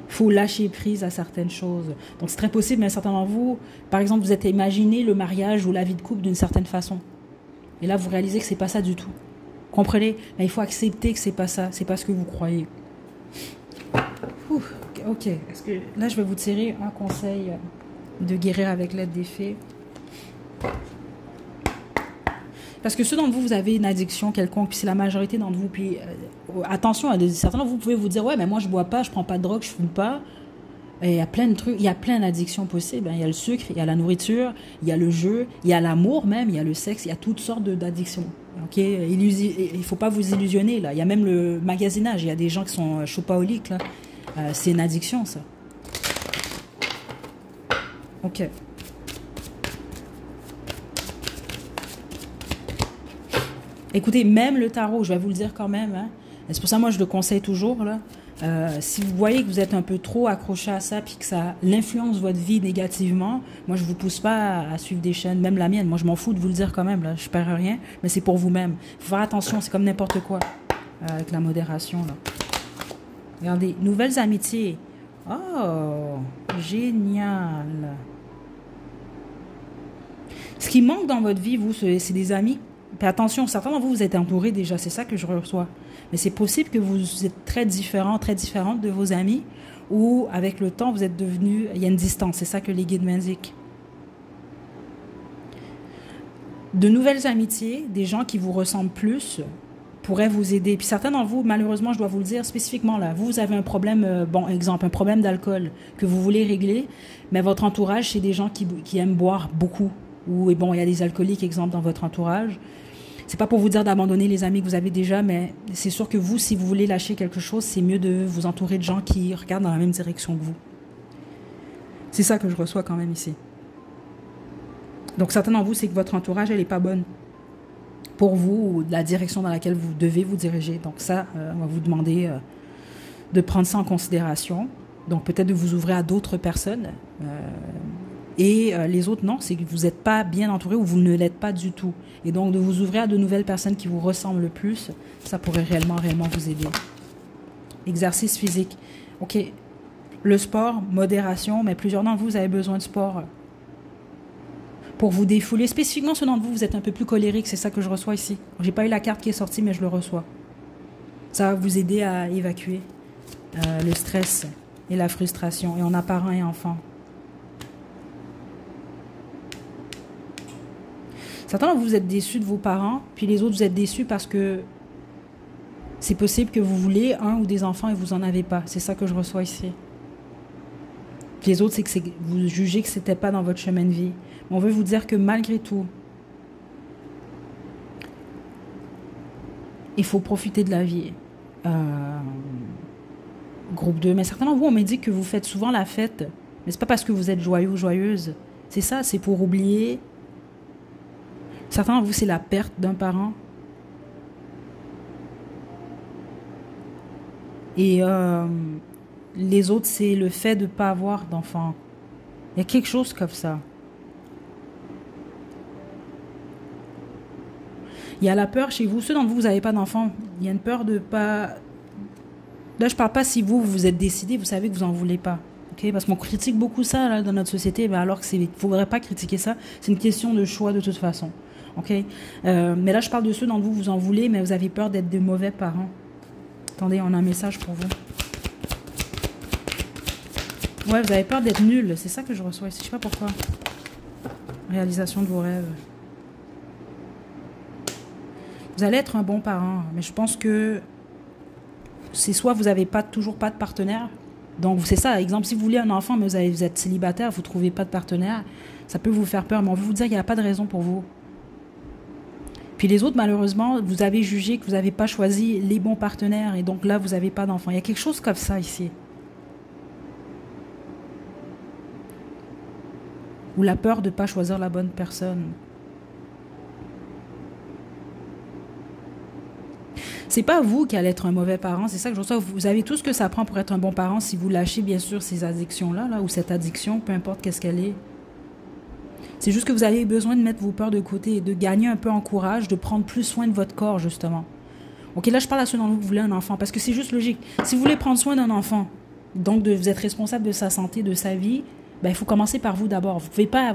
Il faut lâcher prise à certaines choses. Donc, c'est très possible, mais certains d'entre vous, par exemple, vous êtes imaginé le mariage ou la vie de couple d'une certaine façon. Et là, vous réalisez que c'est pas ça du tout. Comprenez? Mais il faut accepter que c'est pas ça. C'est pas ce que vous croyez. Ok. Est-ce que là, je vais vous tirer un conseil de guérir avec l'aide des fées. Parce que ceux d'entre vous, vous avez une addiction quelconque, puis c'est la majorité d'entre vous. Puis attention, certains d'entre vous pouvez vous dire, ouais, mais moi, je bois pas, je prends pas de drogue, je fume pas. Et il y a plein de trucs, il y a plein d'addictions possibles. Il y a le sucre, il y a la nourriture, il y a le jeu, il y a l'amour même, il y a le sexe, il y a toutes sortes d'addictions. Ok, il ne faut pas vous illusionner là. Il y a même le magasinage. Il y a des gens qui sont shopaholiques là. C'est une addiction ça. Ok. Écoutez, même le tarot, je vais vous le dire quand même. Hein, c'est pour ça moi je le conseille toujours là. Si vous voyez que vous êtes un peu trop accroché à ça puis que ça l'influence votre vie négativement, moi je vous pousse pas à suivre des chaînes, même la mienne. Moi je m'en fous de vous le dire quand même là, je perds rien, mais c'est pour vous-même. Faut faire attention, c'est comme n'importe quoi avec la modération là. Regardez, nouvelles amitiés. Oh, génial. Ce qui manque dans votre vie, vous, c'est des amis. Puis attention, certains d'entre vous, vous êtes entourés déjà, c'est ça que je reçois. Mais c'est possible que vous êtes très différents, très différentes de vos amis, ou avec le temps, vous êtes devenus, il y a une distance, c'est ça que les guides m'indiquent. De nouvelles amitiés, des gens qui vous ressemblent plus, pourraient vous aider. Puis certains d'entre vous, malheureusement, je dois vous le dire spécifiquement là, vous avez un problème, bon exemple, un problème d'alcool que vous voulez régler, mais votre entourage, c'est des gens qui aiment boire beaucoup. Ou et bon, il y a des alcooliques, exemple, dans votre entourage. C'est pas pour vous dire d'abandonner les amis que vous avez déjà, mais c'est sûr que vous, si vous voulez lâcher quelque chose, c'est mieux de vous entourer de gens qui regardent dans la même direction que vous. C'est ça que je reçois quand même ici. Donc certains d'entre vous, c'est que votre entourage, elle n'est pas bonne pour vous ou de la direction dans laquelle vous devez vous diriger. Donc ça, on va vous demander de prendre ça en considération. Donc peut-être de vous ouvrir à d'autres personnes. Et les autres, non, c'est que vous n'êtes pas bien entouré ou vous ne l'êtes pas du tout. Et donc, de vous ouvrir à de nouvelles personnes qui vous ressemblent le plus, ça pourrait réellement vous aider. Exercice physique. OK. Le sport, modération, mais plusieurs d'entre vous, vous avez besoin de sport pour vous défouler. Spécifiquement, ceux d'entre vous, vous êtes un peu plus colérique, c'est ça que je reçois ici. J'ai pas eu la carte qui est sortie, mais je le reçois. Ça va vous aider à évacuer le stress et la frustration, et on a parents et enfants. Certains, vous êtes déçus de vos parents, puis les autres, vous êtes déçus parce que c'est possible que vous voulez un ou des enfants et vous n'en avez pas. C'est ça que je reçois ici. Puis les autres, c'est que vous jugez que ce n'était pas dans votre chemin de vie. Mais on veut vous dire que malgré tout, il faut profiter de la vie. Groupe 2. Mais certains d'entre vous, on me dit que vous faites souvent la fête. Mais ce n'est pas parce que vous êtes joyeux ou joyeuse. C'est ça, c'est pour oublier. Certains d'entre vous, c'est la perte d'un parent. Et les autres, c'est le fait de ne pas avoir d'enfant. Il y a quelque chose comme ça. Il y a la peur chez vous. Ceux d'entre vous, vous n'avez pas d'enfant. Il y a une peur de pas... Là, je ne parle pas si vous êtes décidé, vous savez que vous n'en voulez pas. Okay? Parce qu'on critique beaucoup ça là, dans notre société, mais alors qu'il ne faudrait pas critiquer ça. C'est une question de choix de toute façon. Okay? Mais là, je parle de ceux d'entre vous, vous en voulez, mais vous avez peur d'être de mauvais parents. Attendez, on a un message pour vous. Ouais, vous avez peur d'être nul. C'est ça que je reçois ici. Je sais pas pourquoi. Réalisation de vos rêves. Vous allez être un bon parent, mais je pense que c'est soit vous n'avez toujours pas de partenaire. Donc, c'est ça. Exemple, si vous voulez un enfant, mais vous êtes célibataire, vous ne trouvez pas de partenaire, ça peut vous faire peur. Mais on veut vous dire qu'il n'y a pas de raison pour vous. Puis les autres, malheureusement, vous avez jugé que vous n'avez pas choisi les bons partenaires et donc là, vous n'avez pas d'enfant. Il y a quelque chose comme ça ici. Ou la peur de ne pas choisir la bonne personne. C'est pas vous qui allez être un mauvais parent, c'est ça que je reçois. Vous avez tout ce que ça prend pour être un bon parent si vous lâchez bien sûr ces addictions-là, ou cette addiction, peu importe qu'est-ce qu'elle est. C'est juste que vous avez besoin de mettre vos peurs de côté et de gagner un peu en courage, de prendre plus soin de votre corps, justement. Ok, là, je parle à ceux d'entre vous qui voulez un enfant, parce que c'est juste logique. Si vous voulez prendre soin d'un enfant, donc vous êtes responsable de sa santé, de sa vie, ben, il faut commencer par vous d'abord. Vous pouvez pas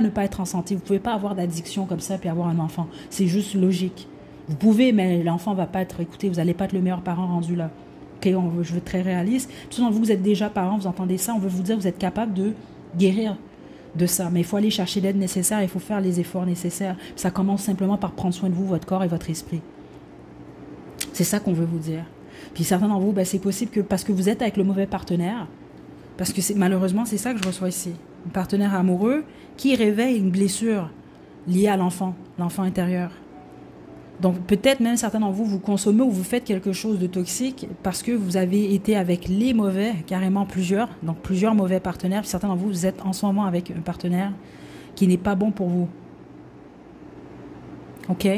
ne pas être en santé, vous pouvez pas avoir d'addiction comme ça puis avoir un enfant. C'est juste logique. Vous pouvez, mais l'enfant va pas être, écoutez, vous n'allez pas être le meilleur parent rendu là. Ok, je veux être très réaliste. Tous d'entre vous, vous êtes déjà parents, vous entendez ça, on veut vous dire, vous êtes capable de guérir de ça. Mais il faut aller chercher l'aide nécessaire, il faut faire les efforts nécessaires. Ça commence simplement par prendre soin de vous, votre corps et votre esprit. C'est ça qu'on veut vous dire. Puis certains d'entre vous, ben, c'est possible que parce que vous êtes avec le mauvais partenaire, parce que malheureusement, c'est ça que je reçois ici. Un partenaire amoureux qui réveille une blessure liée à l'enfant intérieur. Donc peut-être même certains d'entre vous, vous consommez ou vous faites quelque chose de toxique parce que vous avez été avec les mauvais, carrément plusieurs, donc plusieurs mauvais partenaires. Puis certains d'entre vous, vous êtes en ce moment avec un partenaire qui n'est pas bon pour vous. OK?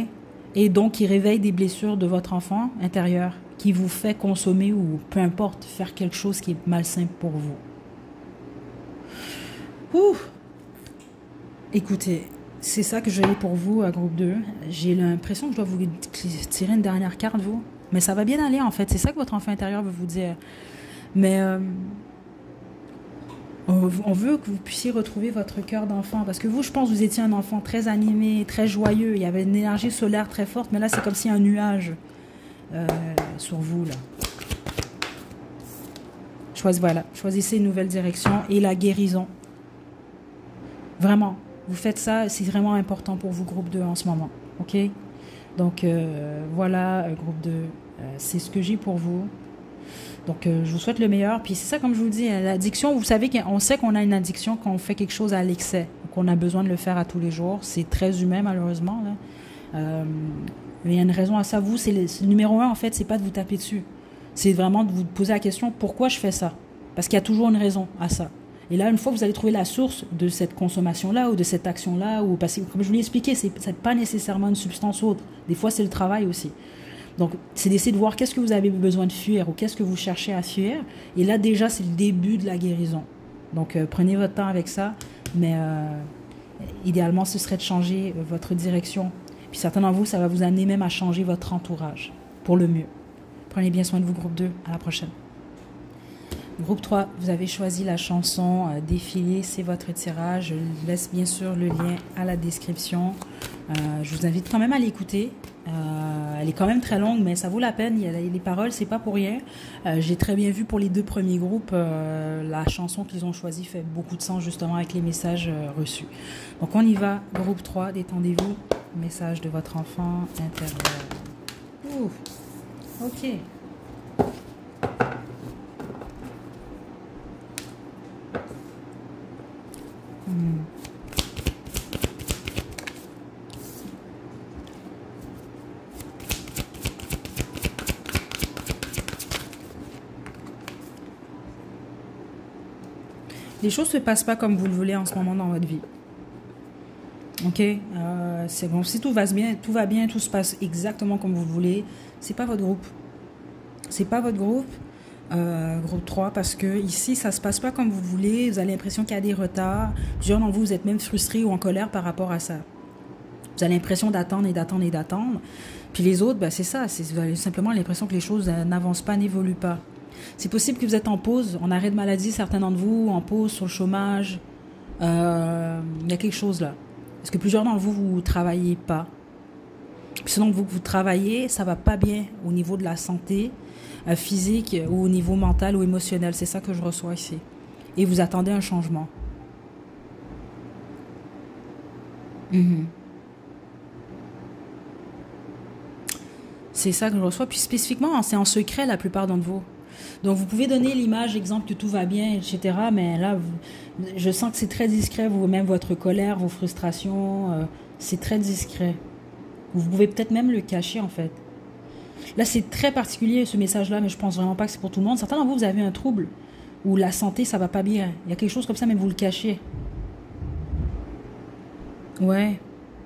Et donc qui réveille des blessures de votre enfant intérieur, qui vous fait consommer ou peu importe, faire quelque chose qui est malsain pour vous. Ouh! Écoutez, c'est ça que j'ai pour vous à groupe 2. J'ai l'impression que je dois vous tirer une dernière carte, vous. Mais ça va bien aller, en fait. C'est ça que votre enfant intérieur veut vous dire. Mais on veut que vous puissiez retrouver votre cœur d'enfant. Parce que vous, je pense, vous étiez un enfant très animé, très joyeux. Il y avait une énergie solaire très forte. Mais là, c'est comme s'il y a un nuage sur vous, là. Voilà. Choisissez une nouvelle direction et la guérison. Vraiment. Vous faites ça, c'est vraiment important pour vous, groupe 2, en ce moment. OK? Donc, voilà, groupe 2, c'est ce que j'ai pour vous. Donc, je vous souhaite le meilleur. Puis, c'est ça, comme je vous dis, l'addiction, vous savez qu'on sait qu'on a une addiction quand on fait quelque chose à l'excès. Qu'on a besoin de le faire à tous les jours. C'est très humain, malheureusement. Là. Mais il y a une raison à ça. Vous, c'est le numéro 1, en fait, c'est pas de vous taper dessus. C'est vraiment de vous poser la question, pourquoi je fais ça? Parce qu'il y a toujours une raison à ça. Et là, une fois que vous allez trouver la source de cette consommation-là ou de cette action-là, ou parce que, comme je vous l'ai expliqué, c'est pas nécessairement une substance autre. Des fois, c'est le travail aussi. Donc, c'est d'essayer de voir qu'est-ce que vous avez besoin de fuir ou qu'est-ce que vous cherchez à fuir. Et là, déjà, c'est le début de la guérison. Donc, prenez votre temps avec ça. Mais idéalement, ce serait de changer votre direction. Puis certains d'entre vous, ça va vous amener même à changer votre entourage pour le mieux. Prenez bien soin de vous, groupe 2. À la prochaine. Groupe 3, vous avez choisi la chanson Défilé, c'est votre tirage. Je laisse bien sûr le lien à la description. Je vous invite quand même à l'écouter. Elle est quand même très longue, mais ça vaut la peine. Les paroles, c'est pas pour rien. J'ai très bien vu pour les 2 premiers groupes, la chanson qu'ils ont choisie fait beaucoup de sens justement avec les messages reçus. Donc on y va. Groupe 3, détendez-vous. Message de votre enfant intérieur. Ouh, ok. Les choses ne se passent pas comme vous le voulez en ce moment dans votre vie. Ok, c'est bon. Si tout va bien, tout se passe exactement comme vous le voulez, c'est pas votre groupe. C'est pas votre groupe, groupe 3, parce que ici, ça se passe pas comme vous le voulez. Vous avez l'impression qu'il y a des retards. Plusieurs d'entre vous, vous êtes même frustrés ou en colère par rapport à ça. Vous avez l'impression d'attendre et d'attendre et d'attendre. Puis les autres, ben, c'est ça. Vous avez simplement l'impression que les choses n'avancent pas, n'évoluent pas. C'est possible que vous êtes en pause, en arrêt de maladie, certains d'entre vous, en pause sur le chômage. Il y a quelque chose là. Parce que plusieurs d'entre vous, vous ne travaillez pas. Puis sinon, vous travaillez, ça ne va pas bien au niveau de la santé physique ou au niveau mental ou émotionnel. C'est ça que je reçois ici. Et vous attendez un changement. C'est ça que je reçois. Puis spécifiquement, c'est en secret la plupart d'entre vous. Donc, vous pouvez donner l'image, exemple, que tout va bien, etc. Mais là, je sens que c'est très discret, vous-même, votre colère, vos frustrations. C'est très discret. Vous pouvez peut-être même le cacher, en fait. Là, c'est très particulier, ce message-là, mais je pense vraiment pas que c'est pour tout le monde. Certains d'entre vous, vous avez un trouble où la santé, ça va pas bien. Il y a quelque chose comme ça, mais vous le cachez. Ouais.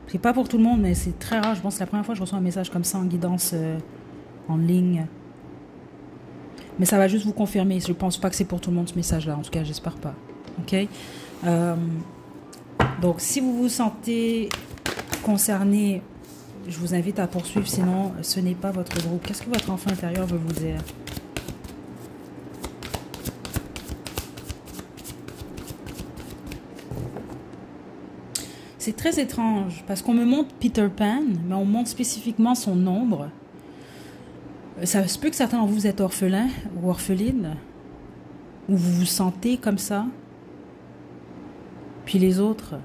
C'est pas pour tout le monde, mais c'est très rare. Je pense que c'est la première fois que je reçois un message comme ça en guidance en ligne. Mais ça va juste vous confirmer. Je pense pas que c'est pour tout le monde ce message-là. En tout cas, j'espère pas. Ok. Donc, si vous vous sentez concerné, je vous invite à poursuivre. Sinon, ce n'est pas votre groupe. Qu'est-ce que votre enfant intérieur veut vous dire? C'est très étrange parce qu'on me montre Peter Pan, mais on montre spécifiquement son ombre. Ça se peut que certains d'entre vous êtes orphelins ou orphelines, ou vous vous sentez comme ça. Puis les autres,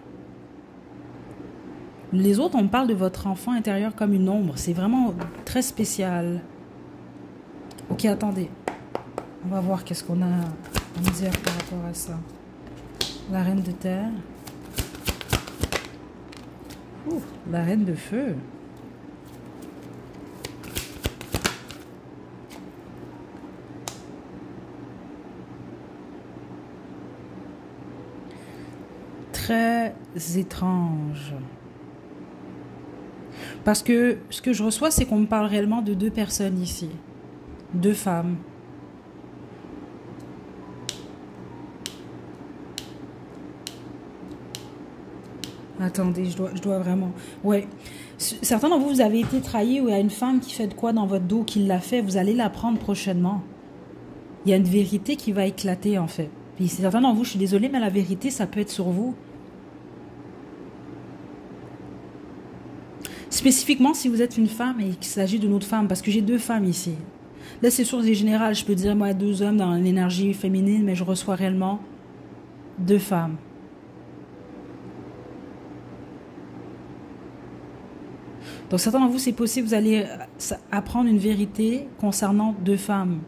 on parle de votre enfant intérieur comme une ombre. C'est vraiment très spécial. Ok, attendez. On va voir qu'est-ce qu'on a à me dire par rapport à ça. La reine de terre. Ouh, la reine de feu. très étrange. Parce que ce que je reçois, c'est qu'on me parle réellement de deux personnes ici. Deux femmes. Attendez, je dois vraiment... Ouais. Certains d'entre vous, vous avez été trahis ou il y a une femme qui fait de quoi dans votre dos, qui l'a fait. Vous allez l'apprendre prochainement. Il y a une vérité qui va éclater, en fait. Puis certains d'entre vous, je suis désolée, mais la vérité, ça peut être sur vous. Spécifiquement, si vous êtes une femme et qu'il s'agit d'une autre femme, parce que j'ai deux femmes ici. Là, c'est sur les générales, je peux dire, moi, deux hommes dans l'énergie féminine, mais je reçois réellement deux femmes. Donc, certains d'entre vous, c'est possible, vous allez apprendre une vérité concernant deux femmes.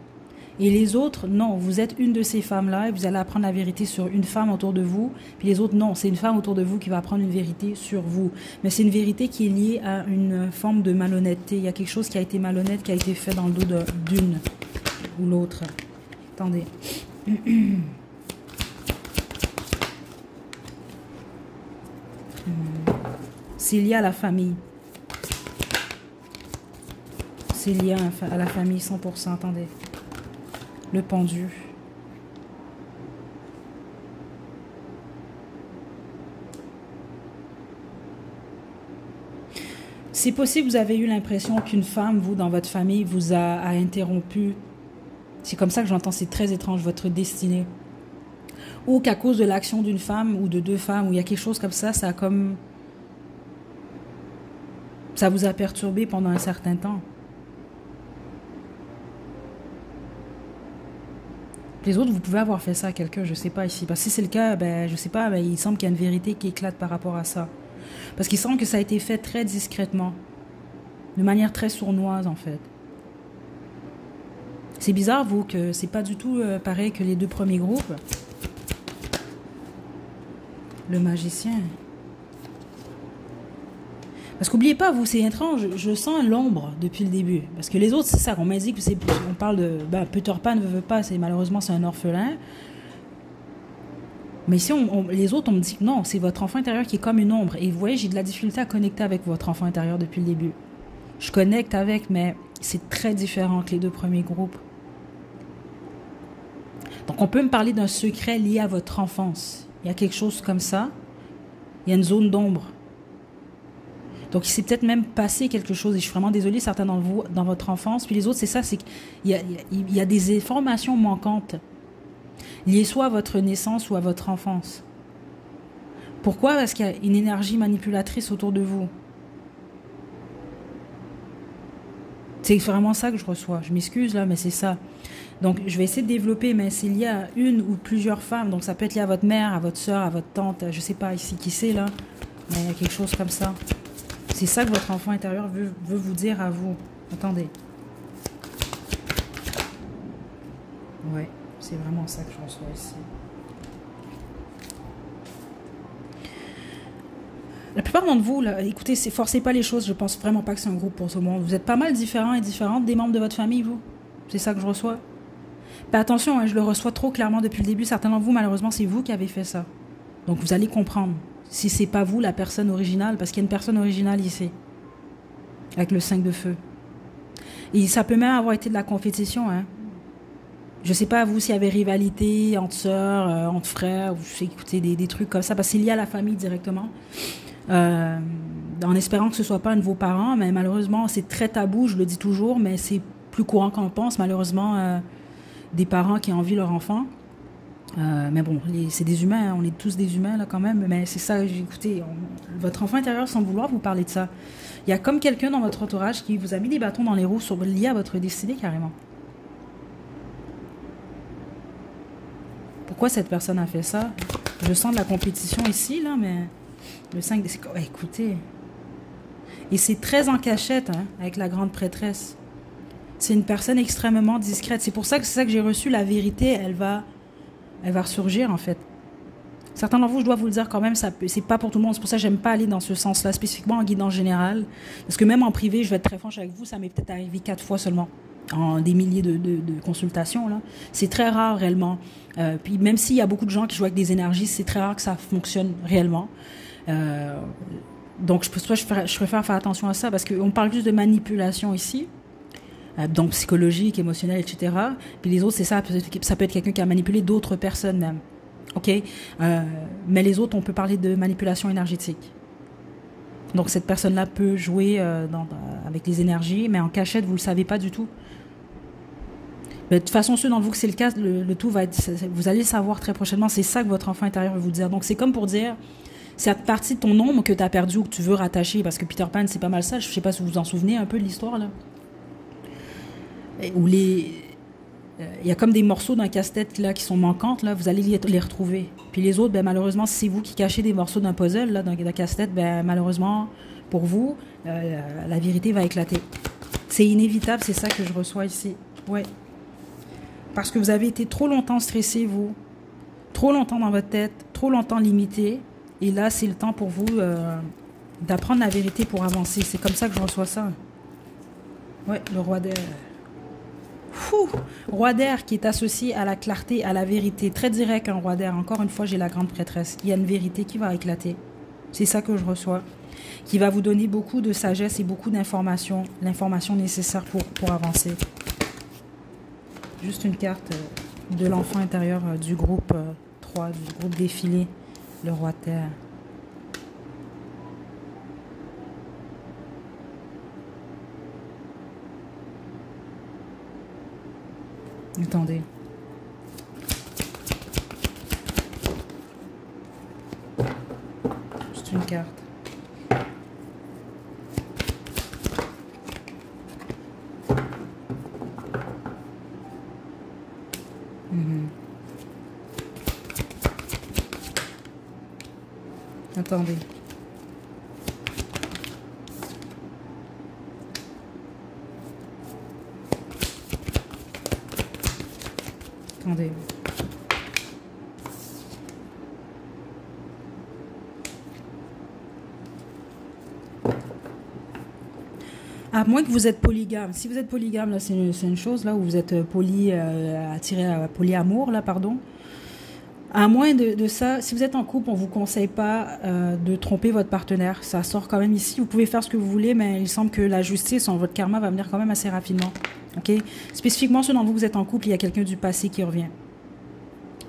Et les autres, non, vous êtes une de ces femmes-là et vous allez apprendre la vérité sur une femme autour de vous. Puis les autres, non, c'est une femme autour de vous qui va apprendre une vérité sur vous. Mais c'est une vérité qui est liée à une forme de malhonnêteté. Il y a quelque chose qui a été malhonnête, qui a été fait dans le dos d'une ou l'autre. Attendez. C'est lié à la famille. C'est lié à la famille 100%. Attendez. Le pendu. C'est possible que vous avez eu l'impression qu'une femme, vous, dans votre famille, vous a interrompu. C'est comme ça que j'entends, c'est très étrange, votre destinée. Ou qu'à cause de l'action d'une femme ou de deux femmes, ou il y a quelque chose comme ça, ça vous a perturbé pendant un certain temps. Les autres, vous pouvez avoir fait ça à quelqu'un, je ne sais pas ici. Parce que si c'est le cas, ben, je ne sais pas, ben, il semble qu'il y a une vérité qui éclate par rapport à ça. Parce qu'il semble que ça a été fait très discrètement. De manière très sournoise, en fait. C'est bizarre, vous, que c'est pas du tout pareil que les deux premiers groupes. Le magicien. Parce qu'oubliez pas, vous, c'est étrange, je sens l'ombre depuis le début. Parce que les autres, c'est ça, on m'a dit que on parle de... Ben, Peter Pan ne veut pas, malheureusement, c'est un orphelin. Mais ici, les autres, on me dit que non, c'est votre enfant intérieur qui est comme une ombre. Et vous voyez, j'ai de la difficulté à connecter avec votre enfant intérieur depuis le début. Je connecte avec, mais c'est très différent que les deux premiers groupes. Donc, on peut me parler d'un secret lié à votre enfance. Il y a quelque chose comme ça. Il y a une zone d'ombre. Donc, il s'est peut-être même passé quelque chose, et je suis vraiment désolée, certains d'entre vous, dans votre enfance. Puis les autres, c'est ça, c'est qu'il y a des informations manquantes liées soit à votre naissance ou à votre enfance. Pourquoi? Parce qu'il y a une énergie manipulatrice autour de vous. C'est vraiment ça que je reçois. Je m'excuse là, mais c'est ça. Donc, je vais essayer de développer, mais c'est lié à une ou plusieurs femmes. Donc, ça peut être lié à votre mère, à votre soeur, à votre tante, je sais pas ici qui c'est là, mais il y a quelque chose comme ça. C'est ça que votre enfant intérieur veut vous dire à vous. Attendez. Ouais, c'est vraiment ça que je reçois ici. La plupart d'entre vous, là, écoutez, forcez pas les choses. Je pense vraiment pas que c'est un groupe pour tout le monde. Vous êtes pas mal différents et différentes des membres de votre famille, vous. C'est ça que je reçois. Mais attention, hein, je le reçois trop clairement depuis le début. Certains d'entre vous, malheureusement, c'est vous qui avez fait ça. Donc vous allez comprendre. Si c'est pas vous la personne originale, parce qu'il y a une personne originale ici, avec le 5 de feu. Et ça peut même avoir été de la compétition, hein. Je sais pas, vous, s'il y avait rivalité entre sœurs, entre frères, ou écoutez, des trucs comme ça, parce que c'est lié à la famille directement. En espérant que ce soit pas un de vos parents, mais malheureusement, c'est très tabou, je le dis toujours, mais c'est plus courant qu'on pense, malheureusement, des parents qui envient leur enfant. Mais bon, c'est des humains, hein, on est tous des humains là quand même, mais c'est ça, écoutez, votre enfant intérieur sans vouloir vous parler de ça. Il y a comme quelqu'un dans votre entourage qui vous a mis des bâtons dans les roues liés à votre destinée carrément. Pourquoi cette personne a fait ça? Je sens de la compétition ici, là, mais le 5, c'est quoi? Écoutez. Et c'est très en cachette, hein, avec la grande prêtresse. C'est une personne extrêmement discrète. C'est pour ça que c'est ça que j'ai reçu, la vérité, elle va ressurgir en fait. Certains d'entre vous, je dois vous le dire quand même, c'est pas pour tout le monde. C'est pour ça que j'aime pas aller dans ce sens-là, spécifiquement en guidance générale. Parce que même en privé, je vais être très franche avec vous, ça m'est peut-être arrivé 4 fois seulement. en des milliers de consultations, là. C'est très rare réellement. Puis même s'il y a beaucoup de gens qui jouent avec des énergies, c'est très rare que ça fonctionne réellement. Donc je préfère faire attention à ça parce qu'on parle juste de manipulation ici. Donc psychologique, émotionnel, etc. Puis les autres, c'est ça. Ça peut être quelqu'un qui a manipulé d'autres personnes même. OK? Mais les autres, on peut parler de manipulation énergétique. Donc cette personne-là peut jouer avec les énergies, mais en cachette, vous ne le savez pas du tout. Mais de toute façon, ceux d'entre vous que c'est le cas, le tout va être... Vous allez le savoir très prochainement. C'est ça que votre enfant intérieur veut vous dire. Donc c'est comme pour dire... Cette partie de ton ombre que tu as perdue ou que tu veux rattacher, parce que Peter Pan, c'est pas mal ça. Je ne sais pas si vous vous en souvenez un peu de l'histoire, là. Où il y a comme des morceaux d'un casse-tête là qui sont manquantes, là, vous allez les retrouver. Puis les autres, ben, malheureusement, si c'est vous qui cachez des morceaux d'un puzzle, là, d'un casse-tête, ben, malheureusement, pour vous, la vérité va éclater. C'est inévitable, c'est ça que je reçois ici. Ouais. Parce que vous avez été trop longtemps stressé, vous. Trop longtemps dans votre tête, trop longtemps limité. Et là, c'est le temps pour vous d'apprendre la vérité pour avancer. C'est comme ça que je reçois ça. Ouais, le roi d'air. Roi d'air qui est associé à la clarté, à la vérité. Très direct, un roi d'air. Encore une fois, j'ai la grande prêtresse. Il y a une vérité qui va éclater. C'est ça que je reçois. Qui va vous donner beaucoup de sagesse et beaucoup d'informations. L'information nécessaire pour avancer. Juste une carte de l'enfant intérieur du groupe 3, du groupe défilé. Le roi terre. Attendez. Juste une carte. Attendez. Attendez. À moins que vous êtes polygame. Si vous êtes polygame, là, c'est une chose là où vous êtes attiré à polyamour, là, pardon. À moins de ça, si vous êtes en couple, on vous conseille pas de tromper votre partenaire. Ça sort quand même ici. Vous pouvez faire ce que vous voulez, mais il semble que la justice, votre karma va venir quand même assez rapidement. Ok. Spécifiquement, ceux d'entre vous êtes en couple, il y a quelqu'un du passé qui revient.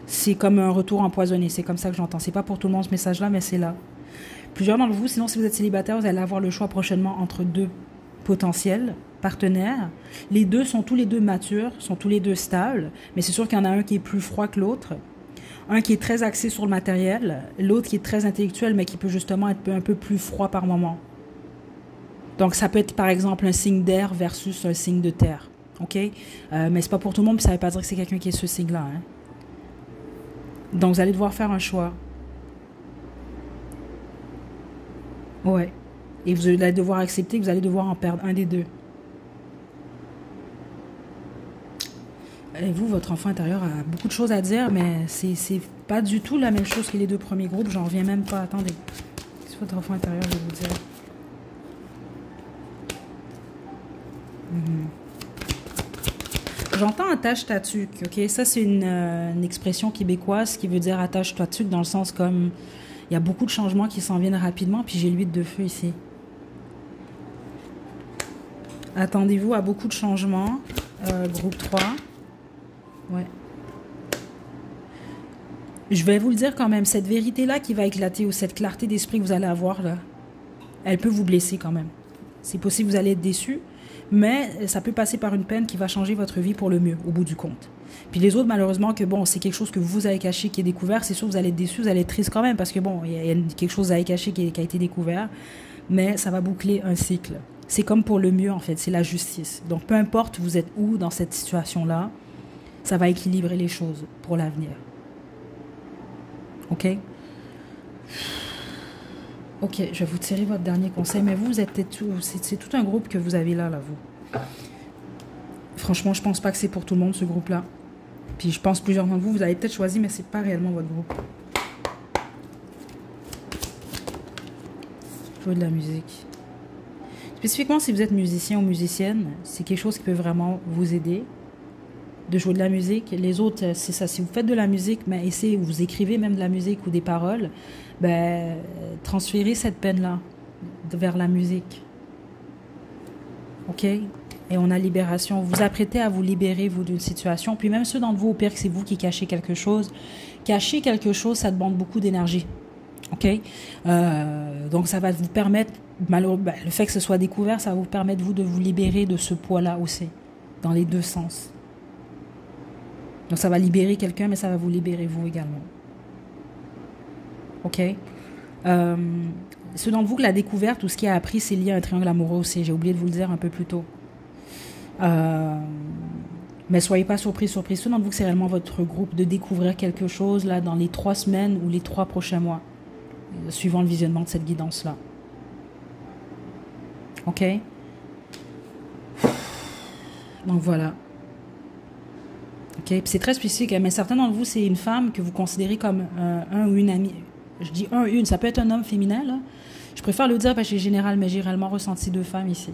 C'est comme un retour empoisonné. C'est comme ça que j'entends. C'est pas pour tout le monde ce message-là, mais c'est là. Plusieurs d'entre vous, sinon si vous êtes célibataire, vous allez avoir le choix prochainement entre deux potentiels partenaires. Les deux sont tous les deux matures, sont tous les deux stables, mais c'est sûr qu'il y en a un qui est plus froid que l'autre. Un qui est très axé sur le matériel, l'autre qui est très intellectuel, mais qui peut justement être un peu plus froid par moment. Donc, ça peut être, par exemple, un signe d'air versus un signe de terre. OK? Mais c'est pas pour tout le monde, puis ça veut pas dire que c'est quelqu'un qui est ce signe-là. Hein? Donc, vous allez devoir faire un choix. Ouais. Et vous allez devoir accepter que vous allez devoir en perdre un des deux. Et vous, votre enfant intérieur a beaucoup de choses à dire, mais c'est pas du tout la même chose que les deux premiers groupes. J'en reviens même pas. Attendez. Qu'est-ce que votre enfant intérieur veut vous dire? J'entends attache-ta-tuque, ok? Ça, c'est une expression québécoise qui veut dire attache-toi-tuque dans le sens comme il y a beaucoup de changements qui s'en viennent rapidement, puis j'ai l'huile de feu ici. Attendez-vous à beaucoup de changements. Groupe 3. Ouais. Je vais vous le dire quand même, cette vérité-là qui va éclater ou cette clarté d'esprit que vous allez avoir, là, elle peut vous blesser quand même. C'est possible que vous allez être déçu, mais ça peut passer par une peine qui va changer votre vie pour le mieux, au bout du compte. Puis les autres, malheureusement, que bon, c'est quelque chose que vous avez caché, qui est découvert, c'est sûr que vous allez être déçu, vous allez être triste quand même, parce que bon, il y a quelque chose que vous avez caché qui a été découvert, mais ça va boucler un cycle. C'est comme pour le mieux, en fait, c'est la justice. Donc, peu importe vous êtes où dans cette situation-là, ça va équilibrer les choses pour l'avenir. OK? OK, je vais vous tirer votre dernier conseil, mais vous êtes tout... C'est tout un groupe que vous avez là, vous. Franchement, je pense pas que c'est pour tout le monde, ce groupe-là. Puis je pense plusieurs d'entre vous, vous avez peut-être choisi, mais c'est pas réellement votre groupe. Jouer de la musique. Spécifiquement, si vous êtes musicien ou musicienne, c'est quelque chose qui peut vraiment vous aider de jouer de la musique. Les autres, c'est ça. Si vous faites de la musique, mais essayez, vous écrivez même de la musique ou des paroles, ben, transférez cette peine-là vers la musique. OK? Et on a libération. Vous vous apprêtez à vous libérer, vous, d'une situation. Puis même ceux d'entre vous, au pire que c'est vous qui cachez quelque chose. Cacher quelque chose, ça demande beaucoup d'énergie. OK? Donc, ça va vous permettre, malheureusement, le fait que ce soit découvert, ça va vous permettre, vous, de vous libérer de ce poids-là aussi, dans les deux sens. Donc, ça va libérer quelqu'un, mais ça va vous libérer, vous, également. OK? Ceux d'entre vous que la découverte ou ce qui a appris, c'est lié à un triangle amoureux aussi. J'ai oublié de vous le dire un peu plus tôt. Mais soyez pas surpris. Ceux d'entre vous que c'est réellement votre groupe de découvrir quelque chose là dans les 3 semaines ou les 3 prochains mois, suivant le visionnement de cette guidance-là. OK? Donc voilà. OK? Puis c'est très spécifique, mais certains d'entre vous, c'est une femme que vous considérez comme un ou une amie. Je dis un, une, ça peut être un homme féminin, là. Je préfère le dire parce que c'est général, mais j'ai réellement ressenti 2 femmes ici.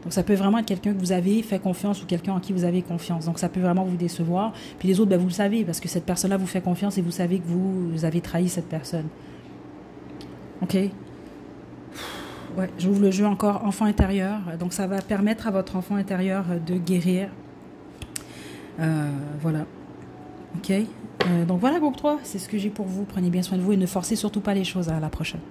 Donc ça peut vraiment être quelqu'un que vous avez fait confiance ou quelqu'un en qui vous avez confiance. Donc ça peut vraiment vous décevoir. Puis les autres, ben, vous le savez, parce que cette personne-là vous fait confiance et vous savez que vous avez trahi cette personne. OK? Ouais, j'ouvre le jeu encore enfant intérieur. Donc ça va permettre à votre enfant intérieur de guérir. Voilà. OK? Donc voilà, groupe 3, c'est ce que j'ai pour vous. Prenez bien soin de vous et ne forcez surtout pas les choses. À la prochaine.